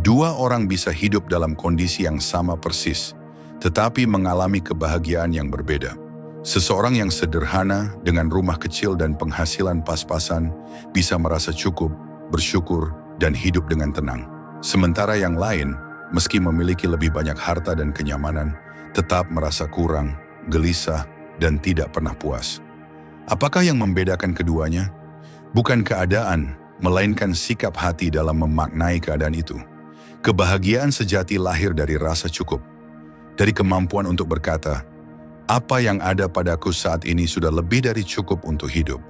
Dua orang bisa hidup dalam kondisi yang sama persis, tetapi mengalami kebahagiaan yang berbeda. Seseorang yang sederhana dengan rumah kecil dan penghasilan pas-pasan bisa merasa cukup, bersyukur, dan hidup dengan tenang. Sementara yang lain, meski memiliki lebih banyak harta dan kenyamanan, tetap merasa kurang, gelisah, dan tidak pernah puas. Apakah yang membedakan keduanya? Bukan keadaan, melainkan sikap hati dalam memaknai keadaan itu. Kebahagiaan sejati lahir dari rasa cukup, dari kemampuan untuk berkata, apa yang ada padaku saat ini sudah lebih dari cukup untuk hidup.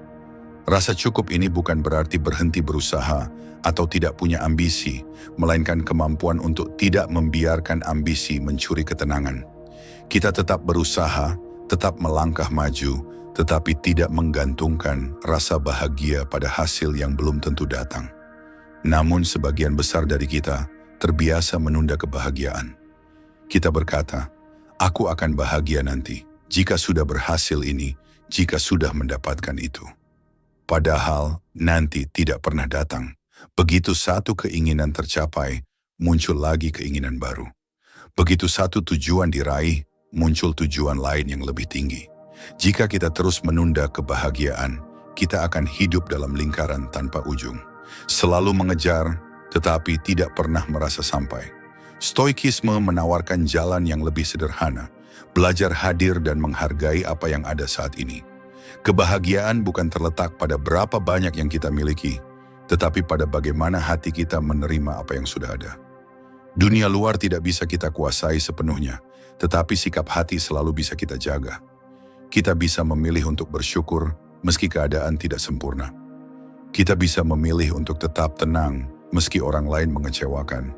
Rasa cukup ini bukan berarti berhenti berusaha atau tidak punya ambisi, melainkan kemampuan untuk tidak membiarkan ambisi mencuri ketenangan. Kita tetap berusaha, tetap melangkah maju, tetapi tidak menggantungkan rasa bahagia pada hasil yang belum tentu datang. Namun sebagian besar dari kita terbiasa menunda kebahagiaan. Kita berkata, aku akan bahagia nanti, jika sudah berhasil ini, jika sudah mendapatkan itu. Padahal nanti tidak pernah datang. Begitu satu keinginan tercapai, muncul lagi keinginan baru. Begitu satu tujuan diraih, muncul tujuan lain yang lebih tinggi. Jika kita terus menunda kebahagiaan, kita akan hidup dalam lingkaran tanpa ujung. Selalu mengejar, tetapi tidak pernah merasa sampai. Stoikisme menawarkan jalan yang lebih sederhana, belajar hadir dan menghargai apa yang ada saat ini. Kebahagiaan bukan terletak pada berapa banyak yang kita miliki, tetapi pada bagaimana hati kita menerima apa yang sudah ada. Dunia luar tidak bisa kita kuasai sepenuhnya, tetapi sikap hati selalu bisa kita jaga. Kita bisa memilih untuk bersyukur meski keadaan tidak sempurna. Kita bisa memilih untuk tetap tenang meski orang lain mengecewakan.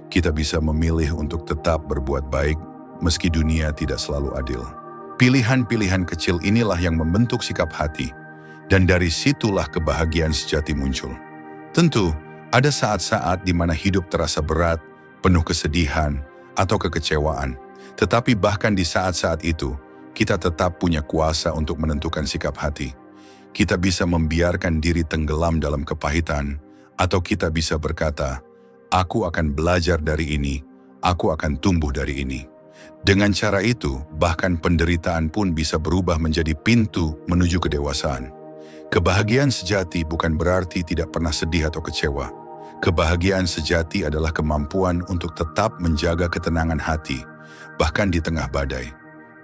Kita bisa memilih untuk tetap berbuat baik meski dunia tidak selalu adil. Pilihan-pilihan kecil inilah yang membentuk sikap hati, dan dari situlah kebahagiaan sejati muncul. Tentu, ada saat-saat di mana hidup terasa berat, penuh kesedihan, atau kekecewaan. Tetapi bahkan di saat-saat itu, kita tetap punya kuasa untuk menentukan sikap hati. Kita bisa membiarkan diri tenggelam dalam kepahitan, atau kita bisa berkata, "Aku akan belajar dari ini, aku akan tumbuh dari ini." Dengan cara itu, bahkan penderitaan pun bisa berubah menjadi pintu menuju kedewasaan. Kebahagiaan sejati bukan berarti tidak pernah sedih atau kecewa. Kebahagiaan sejati adalah kemampuan untuk tetap menjaga ketenangan hati, bahkan di tengah badai.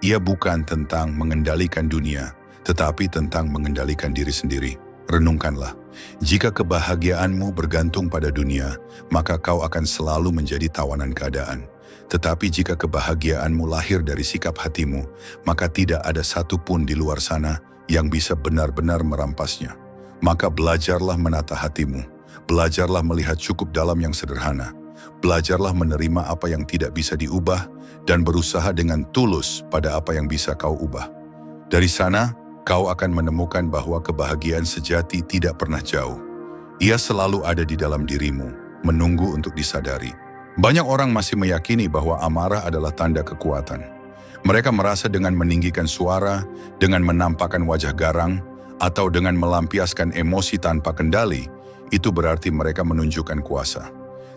Ia bukan tentang mengendalikan dunia, tetapi tentang mengendalikan diri sendiri. Renungkanlah, jika kebahagiaanmu bergantung pada dunia, maka kau akan selalu menjadi tawanan keadaan. Tetapi jika kebahagiaanmu lahir dari sikap hatimu, maka tidak ada satupun di luar sana yang bisa benar-benar merampasnya. Maka belajarlah menata hatimu, belajarlah melihat cukup dalam yang sederhana, belajarlah menerima apa yang tidak bisa diubah, dan berusaha dengan tulus pada apa yang bisa kau ubah. Dari sana, kau akan menemukan bahwa kebahagiaan sejati tidak pernah jauh. Ia selalu ada di dalam dirimu, menunggu untuk disadari. Banyak orang masih meyakini bahwa amarah adalah tanda kekuatan. Mereka merasa dengan meninggikan suara, dengan menampakkan wajah garang, atau dengan melampiaskan emosi tanpa kendali, itu berarti mereka menunjukkan kuasa.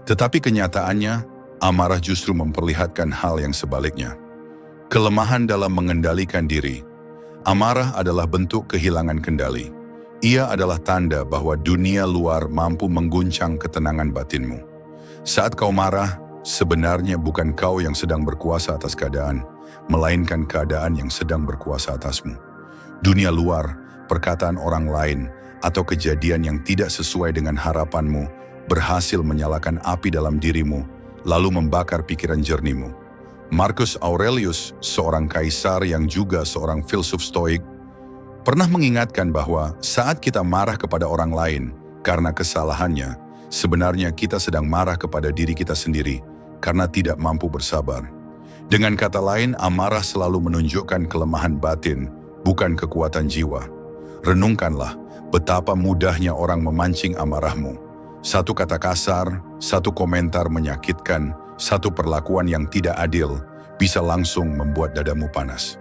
Tetapi kenyataannya, amarah justru memperlihatkan hal yang sebaliknya. Kelemahan dalam mengendalikan diri. Amarah adalah bentuk kehilangan kendali. Ia adalah tanda bahwa dunia luar mampu mengguncang ketenangan batinmu. Saat kau marah, sebenarnya bukan kau yang sedang berkuasa atas keadaan, melainkan keadaan yang sedang berkuasa atasmu. Dunia luar, perkataan orang lain, atau kejadian yang tidak sesuai dengan harapanmu, berhasil menyalakan api dalam dirimu, lalu membakar pikiran jernihmu. Marcus Aurelius, seorang kaisar yang juga seorang filsuf stoik, pernah mengingatkan bahwa saat kita marah kepada orang lain karena kesalahannya, sebenarnya kita sedang marah kepada diri kita sendiri karena tidak mampu bersabar. Dengan kata lain, amarah selalu menunjukkan kelemahan batin, bukan kekuatan jiwa. Renungkanlah betapa mudahnya orang memancing amarahmu. Satu kata kasar, satu komentar menyakitkan, satu perlakuan yang tidak adil bisa langsung membuat dadamu panas.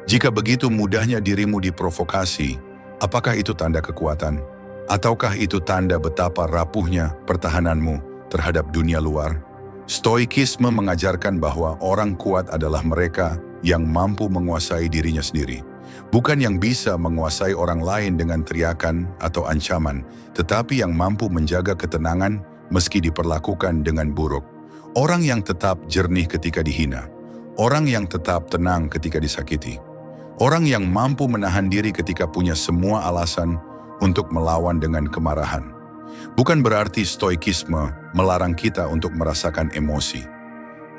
Jika begitu mudahnya dirimu diprovokasi, apakah itu tanda kekuatan? Ataukah itu tanda betapa rapuhnya pertahananmu terhadap dunia luar? Stoikisme mengajarkan bahwa orang kuat adalah mereka yang mampu menguasai dirinya sendiri. Bukan yang bisa menguasai orang lain dengan teriakan atau ancaman, tetapi yang mampu menjaga ketenangan meski diperlakukan dengan buruk. Orang yang tetap jernih ketika dihina. Orang yang tetap tenang ketika disakiti. Orang yang mampu menahan diri ketika punya semua alasan untuk melawan dengan kemarahan. Bukan berarti stoikisme melarang kita untuk merasakan emosi.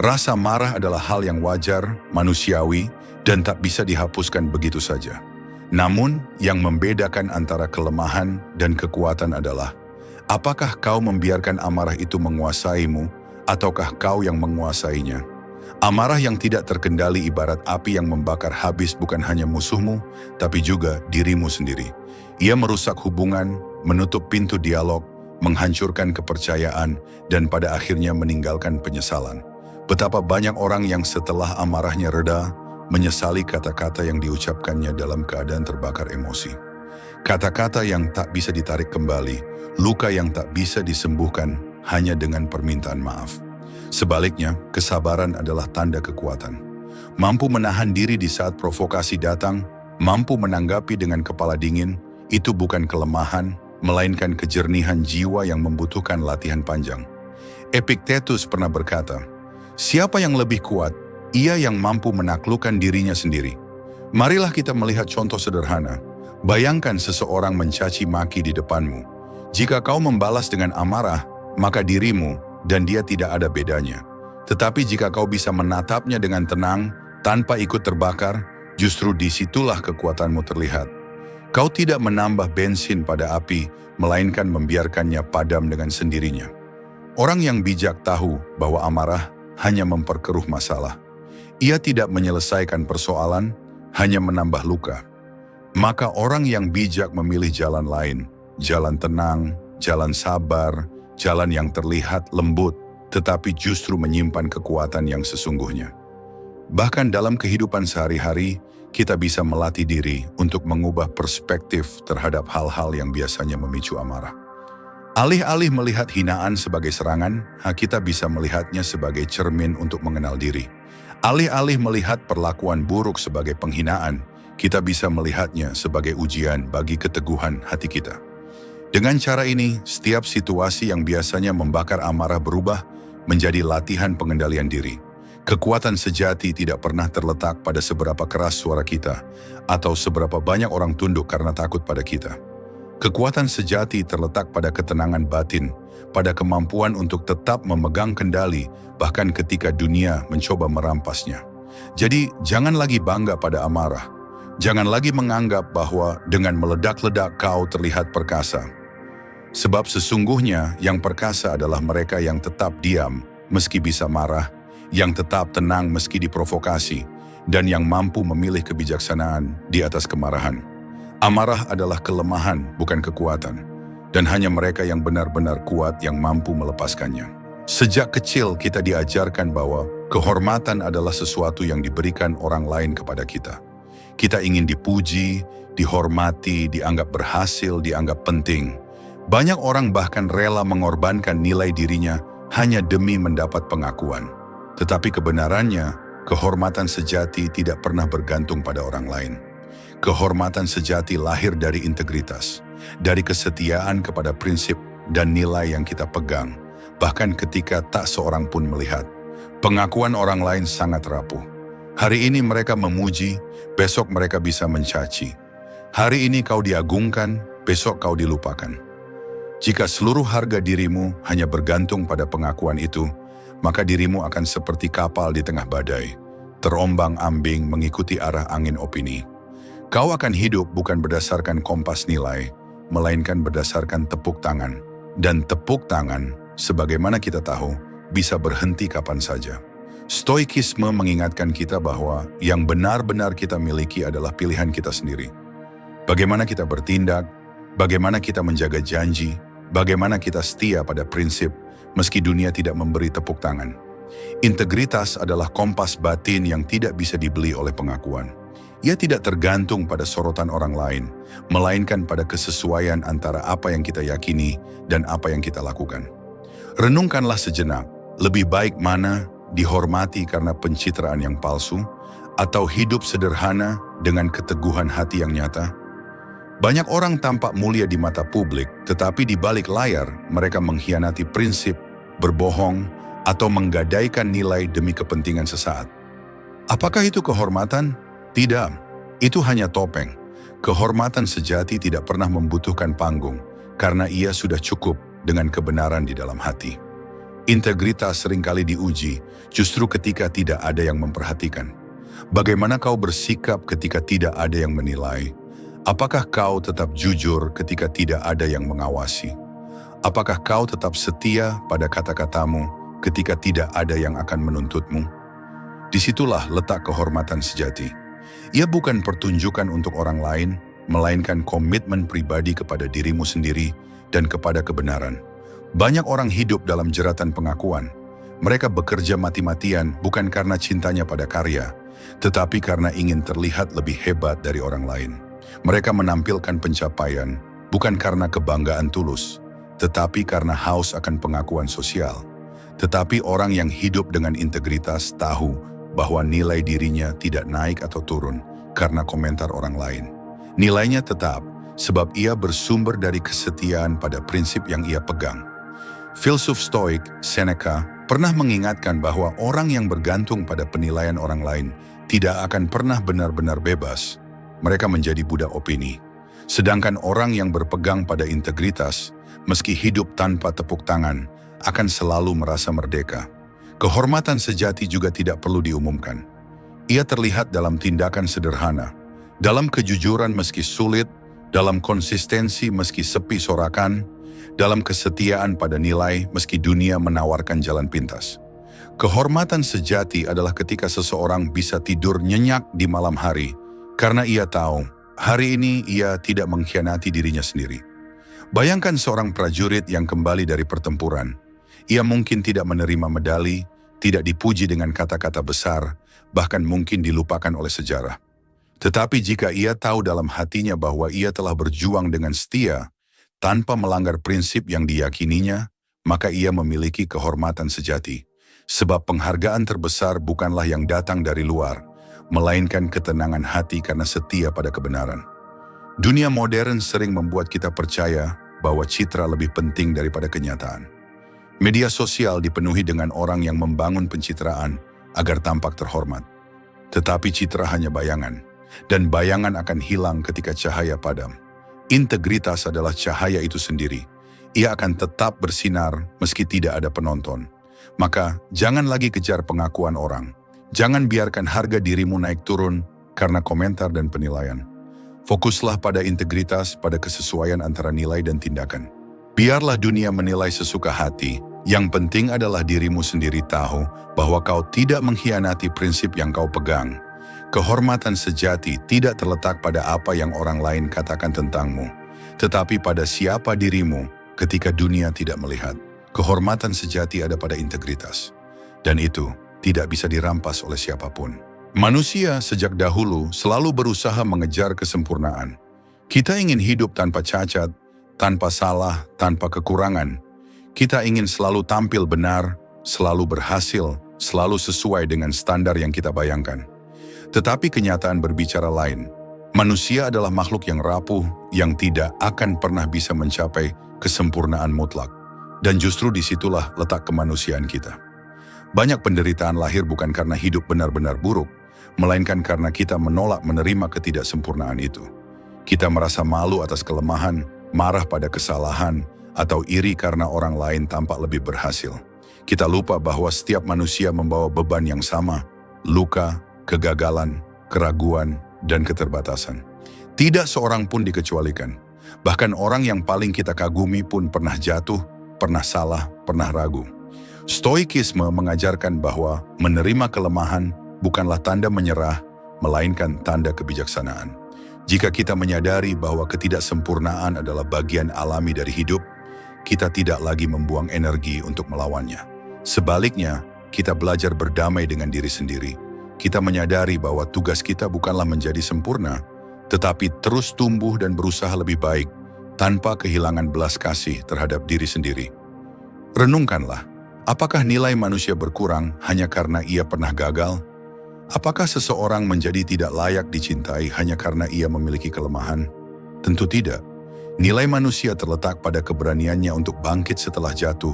Rasa marah adalah hal yang wajar, manusiawi, dan tak bisa dihapuskan begitu saja. Namun, yang membedakan antara kelemahan dan kekuatan adalah, apakah kau membiarkan amarah itu menguasaimu, ataukah kau yang menguasainya? Amarah yang tidak terkendali ibarat api yang membakar habis bukan hanya musuhmu, tapi juga dirimu sendiri. Ia merusak hubungan, menutup pintu dialog, menghancurkan kepercayaan, dan pada akhirnya meninggalkan penyesalan. Betapa banyak orang yang setelah amarahnya reda, menyesali kata-kata yang diucapkannya dalam keadaan terbakar emosi. Kata-kata yang tak bisa ditarik kembali, luka yang tak bisa disembuhkan hanya dengan permintaan maaf. Sebaliknya, kesabaran adalah tanda kekuatan. Mampu menahan diri di saat provokasi datang, mampu menanggapi dengan kepala dingin, itu bukan kelemahan, melainkan kejernihan jiwa yang membutuhkan latihan panjang. Epictetus pernah berkata, "Siapa yang lebih kuat? Ia yang mampu menaklukkan dirinya sendiri." Marilah kita melihat contoh sederhana. Bayangkan seseorang mencaci maki di depanmu. Jika kau membalas dengan amarah, maka dirimu dan dia tidak ada bedanya. Tetapi jika kau bisa menatapnya dengan tenang, tanpa ikut terbakar, justru disitulah kekuatanmu terlihat. Kau tidak menambah bensin pada api, melainkan membiarkannya padam dengan sendirinya. Orang yang bijak tahu bahwa amarah hanya memperkeruh masalah. Ia tidak menyelesaikan persoalan, hanya menambah luka. Maka orang yang bijak memilih jalan lain, jalan tenang, jalan sabar, jalan yang terlihat lembut, tetapi justru menyimpan kekuatan yang sesungguhnya. Bahkan dalam kehidupan sehari-hari, kita bisa melatih diri untuk mengubah perspektif terhadap hal-hal yang biasanya memicu amarah. Alih-alih melihat hinaan sebagai serangan, kita bisa melihatnya sebagai cermin untuk mengenal diri. Alih-alih melihat perlakuan buruk sebagai penghinaan, kita bisa melihatnya sebagai ujian bagi keteguhan hati kita. Dengan cara ini, setiap situasi yang biasanya membakar amarah berubah menjadi latihan pengendalian diri. Kekuatan sejati tidak pernah terletak pada seberapa keras suara kita atau seberapa banyak orang tunduk karena takut pada kita. Kekuatan sejati terletak pada ketenangan batin, pada kemampuan untuk tetap memegang kendali bahkan ketika dunia mencoba merampasnya. Jadi, jangan lagi bangga pada amarah. Jangan lagi menganggap bahwa dengan meledak-ledak kau terlihat perkasa. Sebab sesungguhnya yang perkasa adalah mereka yang tetap diam meski bisa marah, yang tetap tenang meski diprovokasi, dan yang mampu memilih kebijaksanaan di atas kemarahan. Amarah adalah kelemahan, bukan kekuatan, dan hanya mereka yang benar-benar kuat yang mampu melepaskannya. Sejak kecil kita diajarkan bahwa kehormatan adalah sesuatu yang diberikan orang lain kepada kita. Kita ingin dipuji, dihormati, dianggap berhasil, dianggap penting. Banyak orang bahkan rela mengorbankan nilai dirinya hanya demi mendapat pengakuan. Tetapi kebenarannya, kehormatan sejati tidak pernah bergantung pada orang lain. Kehormatan sejati lahir dari integritas, dari kesetiaan kepada prinsip dan nilai yang kita pegang, bahkan ketika tak seorang pun melihat. Pengakuan orang lain sangat rapuh. Hari ini mereka memuji, besok mereka bisa mencaci. Hari ini kau diagungkan, besok kau dilupakan. Jika seluruh harga dirimu hanya bergantung pada pengakuan itu, maka dirimu akan seperti kapal di tengah badai, terombang-ambing mengikuti arah angin opini. Kau akan hidup bukan berdasarkan kompas nilai, melainkan berdasarkan tepuk tangan. Dan tepuk tangan, sebagaimana kita tahu, bisa berhenti kapan saja. Stoikisme mengingatkan kita bahwa yang benar-benar kita miliki adalah pilihan kita sendiri. Bagaimana kita bertindak, bagaimana kita menjaga janji, bagaimana kita setia pada prinsip, meski dunia tidak memberi tepuk tangan. Integritas adalah kompas batin yang tidak bisa dibeli oleh pengakuan. Ia tidak tergantung pada sorotan orang lain, melainkan pada kesesuaian antara apa yang kita yakini dan apa yang kita lakukan. Renungkanlah sejenak, lebih baik mana dihormati karena pencitraan yang palsu, atau hidup sederhana dengan keteguhan hati yang nyata? Banyak orang tampak mulia di mata publik, tetapi di balik layar mereka mengkhianati prinsip, berbohong, atau menggadaikan nilai demi kepentingan sesaat. Apakah itu kehormatan? Tidak, itu hanya topeng. Kehormatan sejati tidak pernah membutuhkan panggung, karena ia sudah cukup dengan kebenaran di dalam hati. Integritas seringkali diuji, justru ketika tidak ada yang memperhatikan. Bagaimana kau bersikap ketika tidak ada yang menilai? Apakah kau tetap jujur ketika tidak ada yang mengawasi? Apakah kau tetap setia pada kata-katamu ketika tidak ada yang akan menuntutmu? Disitulah letak kehormatan sejati. Ia bukan pertunjukan untuk orang lain, melainkan komitmen pribadi kepada dirimu sendiri dan kepada kebenaran. Banyak orang hidup dalam jeratan pengakuan. Mereka bekerja mati-matian bukan karena cintanya pada karya, tetapi karena ingin terlihat lebih hebat dari orang lain. Mereka menampilkan pencapaian bukan karena kebanggaan tulus, tetapi karena haus akan pengakuan sosial. Tetapi orang yang hidup dengan integritas tahu bahwa nilai dirinya tidak naik atau turun karena komentar orang lain. Nilainya tetap sebab ia bersumber dari kesetiaan pada prinsip yang ia pegang. Filsuf Stoik, Seneca, pernah mengingatkan bahwa orang yang bergantung pada penilaian orang lain tidak akan pernah benar-benar bebas. Mereka menjadi budak opini. Sedangkan orang yang berpegang pada integritas meski hidup tanpa tepuk tangan, akan selalu merasa merdeka. Kehormatan sejati juga tidak perlu diumumkan. Ia terlihat dalam tindakan sederhana, dalam kejujuran meski sulit, dalam konsistensi meski sepi sorakan, dalam kesetiaan pada nilai meski dunia menawarkan jalan pintas. Kehormatan sejati adalah ketika seseorang bisa tidur nyenyak di malam hari karena ia tahu hari ini ia tidak mengkhianati dirinya sendiri. Bayangkan seorang prajurit yang kembali dari pertempuran. Ia mungkin tidak menerima medali, tidak dipuji dengan kata-kata besar, bahkan mungkin dilupakan oleh sejarah. Tetapi jika ia tahu dalam hatinya bahwa ia telah berjuang dengan setia, tanpa melanggar prinsip yang diyakininya, maka ia memiliki kehormatan sejati. Sebab penghargaan terbesar bukanlah yang datang dari luar, melainkan ketenangan hati karena setia pada kebenaran. Dunia modern sering membuat kita percaya bahwa citra lebih penting daripada kenyataan. Media sosial dipenuhi dengan orang yang membangun pencitraan agar tampak terhormat. Tetapi citra hanya bayangan, dan bayangan akan hilang ketika cahaya padam. Integritas adalah cahaya itu sendiri. Ia akan tetap bersinar meski tidak ada penonton. Maka jangan lagi kejar pengakuan orang. Jangan biarkan harga dirimu naik turun karena komentar dan penilaian. Fokuslah pada integritas, pada kesesuaian antara nilai dan tindakan. Biarlah dunia menilai sesuka hati. Yang penting adalah dirimu sendiri tahu bahwa kau tidak mengkhianati prinsip yang kau pegang. Kehormatan sejati tidak terletak pada apa yang orang lain katakan tentangmu, tetapi pada siapa dirimu ketika dunia tidak melihat. Kehormatan sejati ada pada integritas, dan itu tidak bisa dirampas oleh siapapun. Manusia sejak dahulu selalu berusaha mengejar kesempurnaan. Kita ingin hidup tanpa cacat, tanpa salah, tanpa kekurangan. Kita ingin selalu tampil benar, selalu berhasil, selalu sesuai dengan standar yang kita bayangkan. Tetapi kenyataan berbicara lain. Manusia adalah makhluk yang rapuh, yang tidak akan pernah bisa mencapai kesempurnaan mutlak. Dan justru disitulah letak kemanusiaan kita. Banyak penderitaan lahir bukan karena hidup benar-benar buruk, melainkan karena kita menolak menerima ketidaksempurnaan itu. Kita merasa malu atas kelemahan, marah pada kesalahan, atau iri karena orang lain tampak lebih berhasil. Kita lupa bahwa setiap manusia membawa beban yang sama, luka, kegagalan, keraguan, dan keterbatasan. Tidak seorang pun dikecualikan. Bahkan orang yang paling kita kagumi pun pernah jatuh, pernah salah, pernah ragu. Stoikisme mengajarkan bahwa menerima kelemahan bukanlah tanda menyerah, melainkan tanda kebijaksanaan. Jika kita menyadari bahwa ketidaksempurnaan adalah bagian alami dari hidup, kita tidak lagi membuang energi untuk melawannya. Sebaliknya, kita belajar berdamai dengan diri sendiri. Kita menyadari bahwa tugas kita bukanlah menjadi sempurna, tetapi terus tumbuh dan berusaha lebih baik, tanpa kehilangan belas kasih terhadap diri sendiri. Renungkanlah, apakah nilai manusia berkurang hanya karena ia pernah gagal? Apakah seseorang menjadi tidak layak dicintai hanya karena ia memiliki kelemahan? Tentu tidak. Nilai manusia terletak pada keberaniannya untuk bangkit setelah jatuh,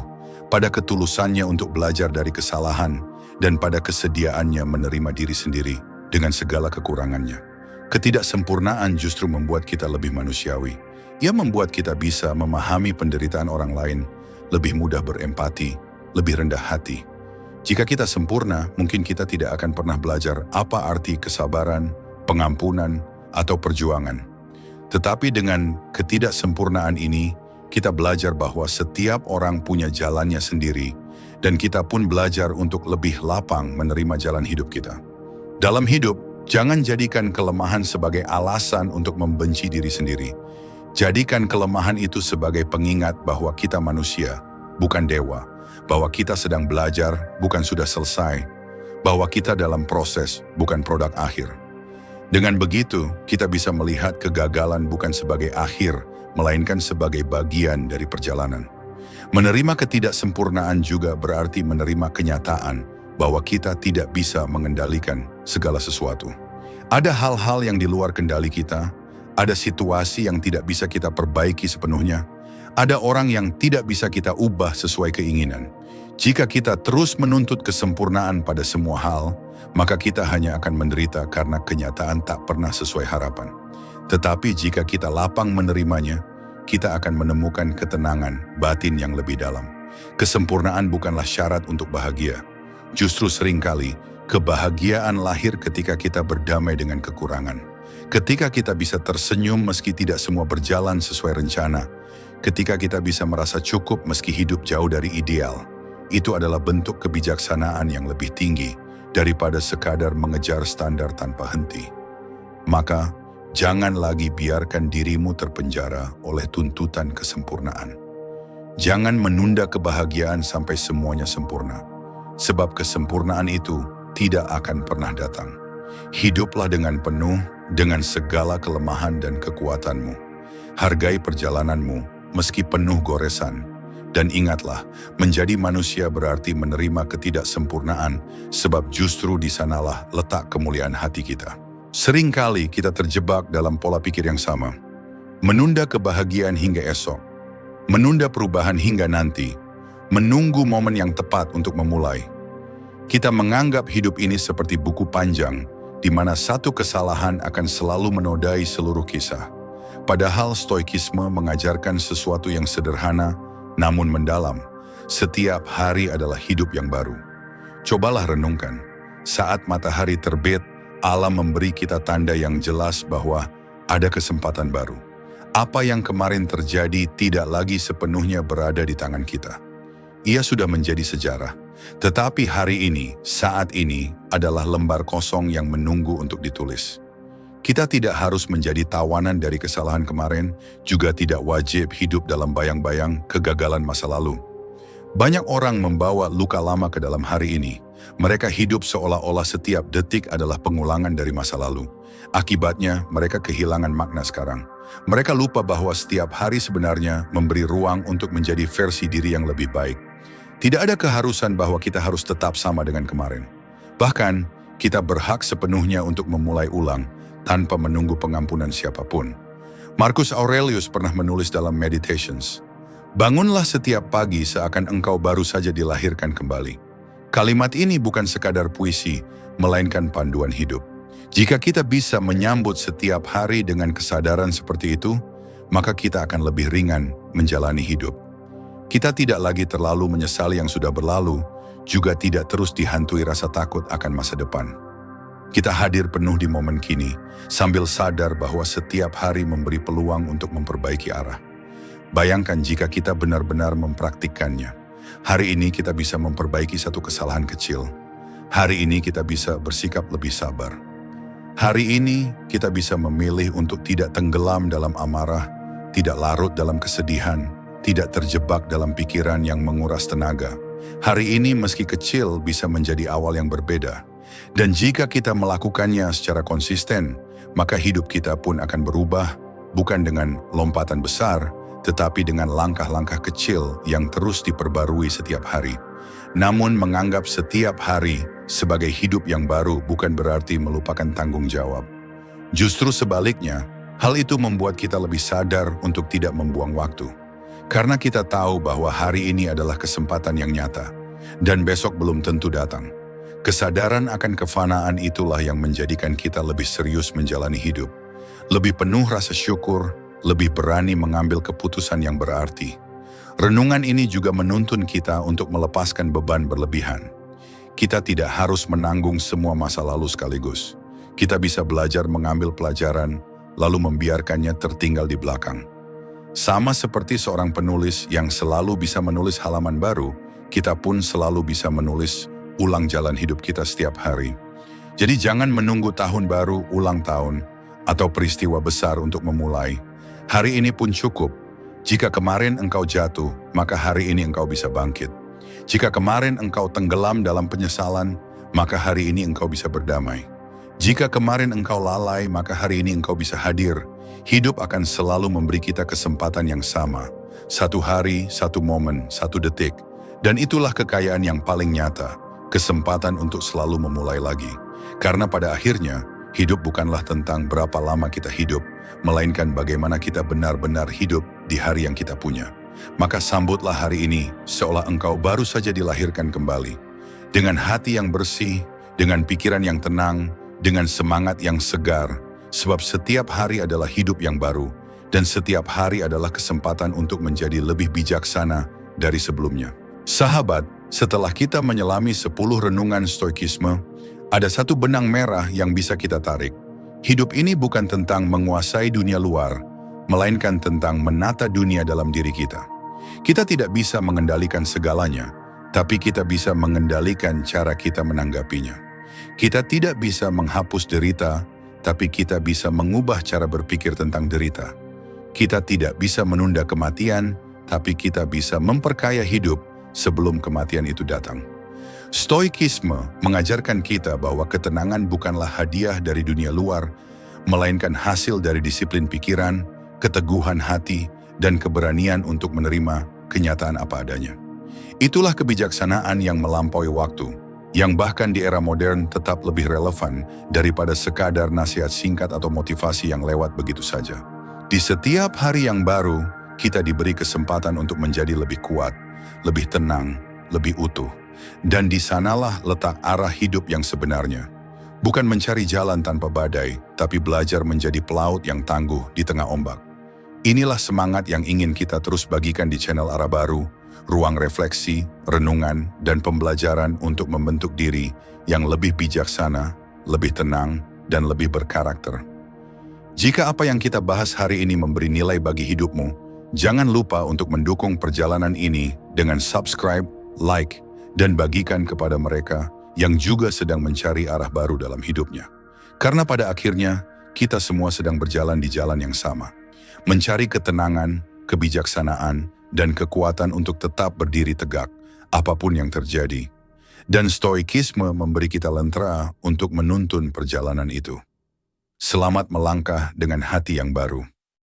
pada ketulusannya untuk belajar dari kesalahan, dan pada kesediaannya menerima diri sendiri dengan segala kekurangannya. Ketidaksempurnaan justru membuat kita lebih manusiawi. Ia membuat kita bisa memahami penderitaan orang lain, lebih mudah berempati, lebih rendah hati. Jika kita sempurna, mungkin kita tidak akan pernah belajar apa arti kesabaran, pengampunan, atau perjuangan. Tetapi dengan ketidaksempurnaan ini, kita belajar bahwa setiap orang punya jalannya sendiri, dan kita pun belajar untuk lebih lapang menerima jalan hidup kita. Dalam hidup, jangan jadikan kelemahan sebagai alasan untuk membenci diri sendiri. Jadikan kelemahan itu sebagai pengingat bahwa kita manusia, bukan dewa, bahwa kita sedang belajar, bukan sudah selesai, bahwa kita dalam proses, bukan produk akhir. Dengan begitu, kita bisa melihat kegagalan bukan sebagai akhir, melainkan sebagai bagian dari perjalanan. Menerima ketidaksempurnaan juga berarti menerima kenyataan bahwa kita tidak bisa mengendalikan segala sesuatu. Ada hal-hal yang di luar kendali kita, ada situasi yang tidak bisa kita perbaiki sepenuhnya, ada orang yang tidak bisa kita ubah sesuai keinginan. Jika kita terus menuntut kesempurnaan pada semua hal, maka kita hanya akan menderita karena kenyataan tak pernah sesuai harapan. Tetapi jika kita lapang menerimanya, kita akan menemukan ketenangan batin yang lebih dalam. Kesempurnaan bukanlah syarat untuk bahagia. Justru seringkali, kebahagiaan lahir ketika kita berdamai dengan kekurangan. Ketika kita bisa tersenyum meski tidak semua berjalan sesuai rencana. Ketika kita bisa merasa cukup meski hidup jauh dari ideal. Itu adalah bentuk kebijaksanaan yang lebih tinggi daripada sekadar mengejar standar tanpa henti. Maka, jangan lagi biarkan dirimu terpenjara oleh tuntutan kesempurnaan. Jangan menunda kebahagiaan sampai semuanya sempurna. Sebab kesempurnaan itu tidak akan pernah datang. Hiduplah dengan penuh, dengan segala kelemahan dan kekuatanmu. Hargai perjalananmu, meski penuh goresan. Dan ingatlah, menjadi manusia berarti menerima ketidaksempurnaan, sebab justru di sanalah letak kemuliaan hati kita. Seringkali kita terjebak dalam pola pikir yang sama. Menunda kebahagiaan hingga esok. Menunda perubahan hingga nanti. Menunggu momen yang tepat untuk memulai. Kita menganggap hidup ini seperti buku panjang, di mana satu kesalahan akan selalu menodai seluruh kisah. Padahal stoikisme mengajarkan sesuatu yang sederhana, namun mendalam. Setiap hari adalah hidup yang baru. Cobalah renungkan. Saat matahari terbit, alam memberi kita tanda yang jelas bahwa ada kesempatan baru. Apa yang kemarin terjadi tidak lagi sepenuhnya berada di tangan kita. Ia sudah menjadi sejarah. Tetapi hari ini, saat ini, adalah lembar kosong yang menunggu untuk ditulis. Kita tidak harus menjadi tawanan dari kesalahan kemarin, juga tidak wajib hidup dalam bayang-bayang kegagalan masa lalu. Banyak orang membawa luka lama ke dalam hari ini. Mereka hidup seolah-olah setiap detik adalah pengulangan dari masa lalu. Akibatnya, mereka kehilangan makna sekarang. Mereka lupa bahwa setiap hari sebenarnya memberi ruang untuk menjadi versi diri yang lebih baik. Tidak ada keharusan bahwa kita harus tetap sama dengan kemarin. Bahkan, kita berhak sepenuhnya untuk memulai ulang, tanpa menunggu pengampunan siapapun. Marcus Aurelius pernah menulis dalam Meditations, "Bangunlah setiap pagi seakan engkau baru saja dilahirkan kembali." Kalimat ini bukan sekadar puisi, melainkan panduan hidup. Jika kita bisa menyambut setiap hari dengan kesadaran seperti itu, maka kita akan lebih ringan menjalani hidup. Kita tidak lagi terlalu menyesali yang sudah berlalu, juga tidak terus dihantui rasa takut akan masa depan. Kita hadir penuh di momen kini, sambil sadar bahwa setiap hari memberi peluang untuk memperbaiki arah. Bayangkan jika kita benar-benar mempraktikkannya. Hari ini kita bisa memperbaiki satu kesalahan kecil. Hari ini kita bisa bersikap lebih sabar. Hari ini kita bisa memilih untuk tidak tenggelam dalam amarah, tidak larut dalam kesedihan, tidak terjebak dalam pikiran yang menguras tenaga. Hari ini meski kecil bisa menjadi awal yang berbeda. Dan jika kita melakukannya secara konsisten, maka hidup kita pun akan berubah, bukan dengan lompatan besar, tetapi dengan langkah-langkah kecil yang terus diperbarui setiap hari. Namun menganggap setiap hari sebagai hidup yang baru bukan berarti melupakan tanggung jawab. Justru sebaliknya, hal itu membuat kita lebih sadar untuk tidak membuang waktu. Karena kita tahu bahwa hari ini adalah kesempatan yang nyata, dan besok belum tentu datang. Kesadaran akan kefanaan itulah yang menjadikan kita lebih serius menjalani hidup, lebih penuh rasa syukur, lebih berani mengambil keputusan yang berarti. Renungan ini juga menuntun kita untuk melepaskan beban berlebihan. Kita tidak harus menanggung semua masa lalu sekaligus. Kita bisa belajar mengambil pelajaran, lalu membiarkannya tertinggal di belakang. Sama seperti seorang penulis yang selalu bisa menulis halaman baru, kita pun selalu bisa menulis ulang jalan hidup kita setiap hari. Jadi jangan menunggu tahun baru, ulang tahun, atau peristiwa besar untuk memulai. Hari ini pun cukup. Jika kemarin engkau jatuh, maka hari ini engkau bisa bangkit. Jika kemarin engkau tenggelam dalam penyesalan, maka hari ini engkau bisa berdamai. Jika kemarin engkau lalai, maka hari ini engkau bisa hadir. Hidup akan selalu memberi kita kesempatan yang sama. Satu hari, satu momen, satu detik. Dan itulah kekayaan yang paling nyata. Kesempatan untuk selalu memulai lagi. Karena pada akhirnya, hidup bukanlah tentang berapa lama kita hidup, melainkan bagaimana kita benar-benar hidup di hari yang kita punya. Maka sambutlah hari ini seolah engkau baru saja dilahirkan kembali. Dengan hati yang bersih, dengan pikiran yang tenang, dengan semangat yang segar, sebab setiap hari adalah hidup yang baru, dan setiap hari adalah kesempatan untuk menjadi lebih bijaksana dari sebelumnya. Sahabat, setelah kita menyelami 10 renungan stoikisme, ada satu benang merah yang bisa kita tarik. Hidup ini bukan tentang menguasai dunia luar, melainkan tentang menata dunia dalam diri kita. Kita tidak bisa mengendalikan segalanya, tapi kita bisa mengendalikan cara kita menanggapinya. Kita tidak bisa menghapus derita, tapi kita bisa mengubah cara berpikir tentang derita. Kita tidak bisa menunda kematian, tapi kita bisa memperkaya hidup sebelum kematian itu datang. Stoikisme mengajarkan kita bahwa ketenangan bukanlah hadiah dari dunia luar, melainkan hasil dari disiplin pikiran, keteguhan hati, dan keberanian untuk menerima kenyataan apa adanya. Itulah kebijaksanaan yang melampaui waktu, yang bahkan di era modern tetap lebih relevan daripada sekadar nasihat singkat atau motivasi yang lewat begitu saja. Di setiap hari yang baru, kita diberi kesempatan untuk menjadi lebih kuat, lebih tenang, lebih utuh. Dan di sanalah letak arah hidup yang sebenarnya. Bukan mencari jalan tanpa badai, tapi belajar menjadi pelaut yang tangguh di tengah ombak. Inilah semangat yang ingin kita terus bagikan di channel Arah Baru, ruang refleksi, renungan, dan pembelajaran untuk membentuk diri yang lebih bijaksana, lebih tenang, dan lebih berkarakter. Jika apa yang kita bahas hari ini memberi nilai bagi hidupmu, jangan lupa untuk mendukung perjalanan ini dengan subscribe, like, dan bagikan kepada mereka yang juga sedang mencari arah baru dalam hidupnya. Karena pada akhirnya, kita semua sedang berjalan di jalan yang sama. Mencari ketenangan, kebijaksanaan, dan kekuatan untuk tetap berdiri tegak, apapun yang terjadi. Dan stoikisme memberi kita lentera untuk menuntun perjalanan itu. Selamat melangkah dengan hati yang baru.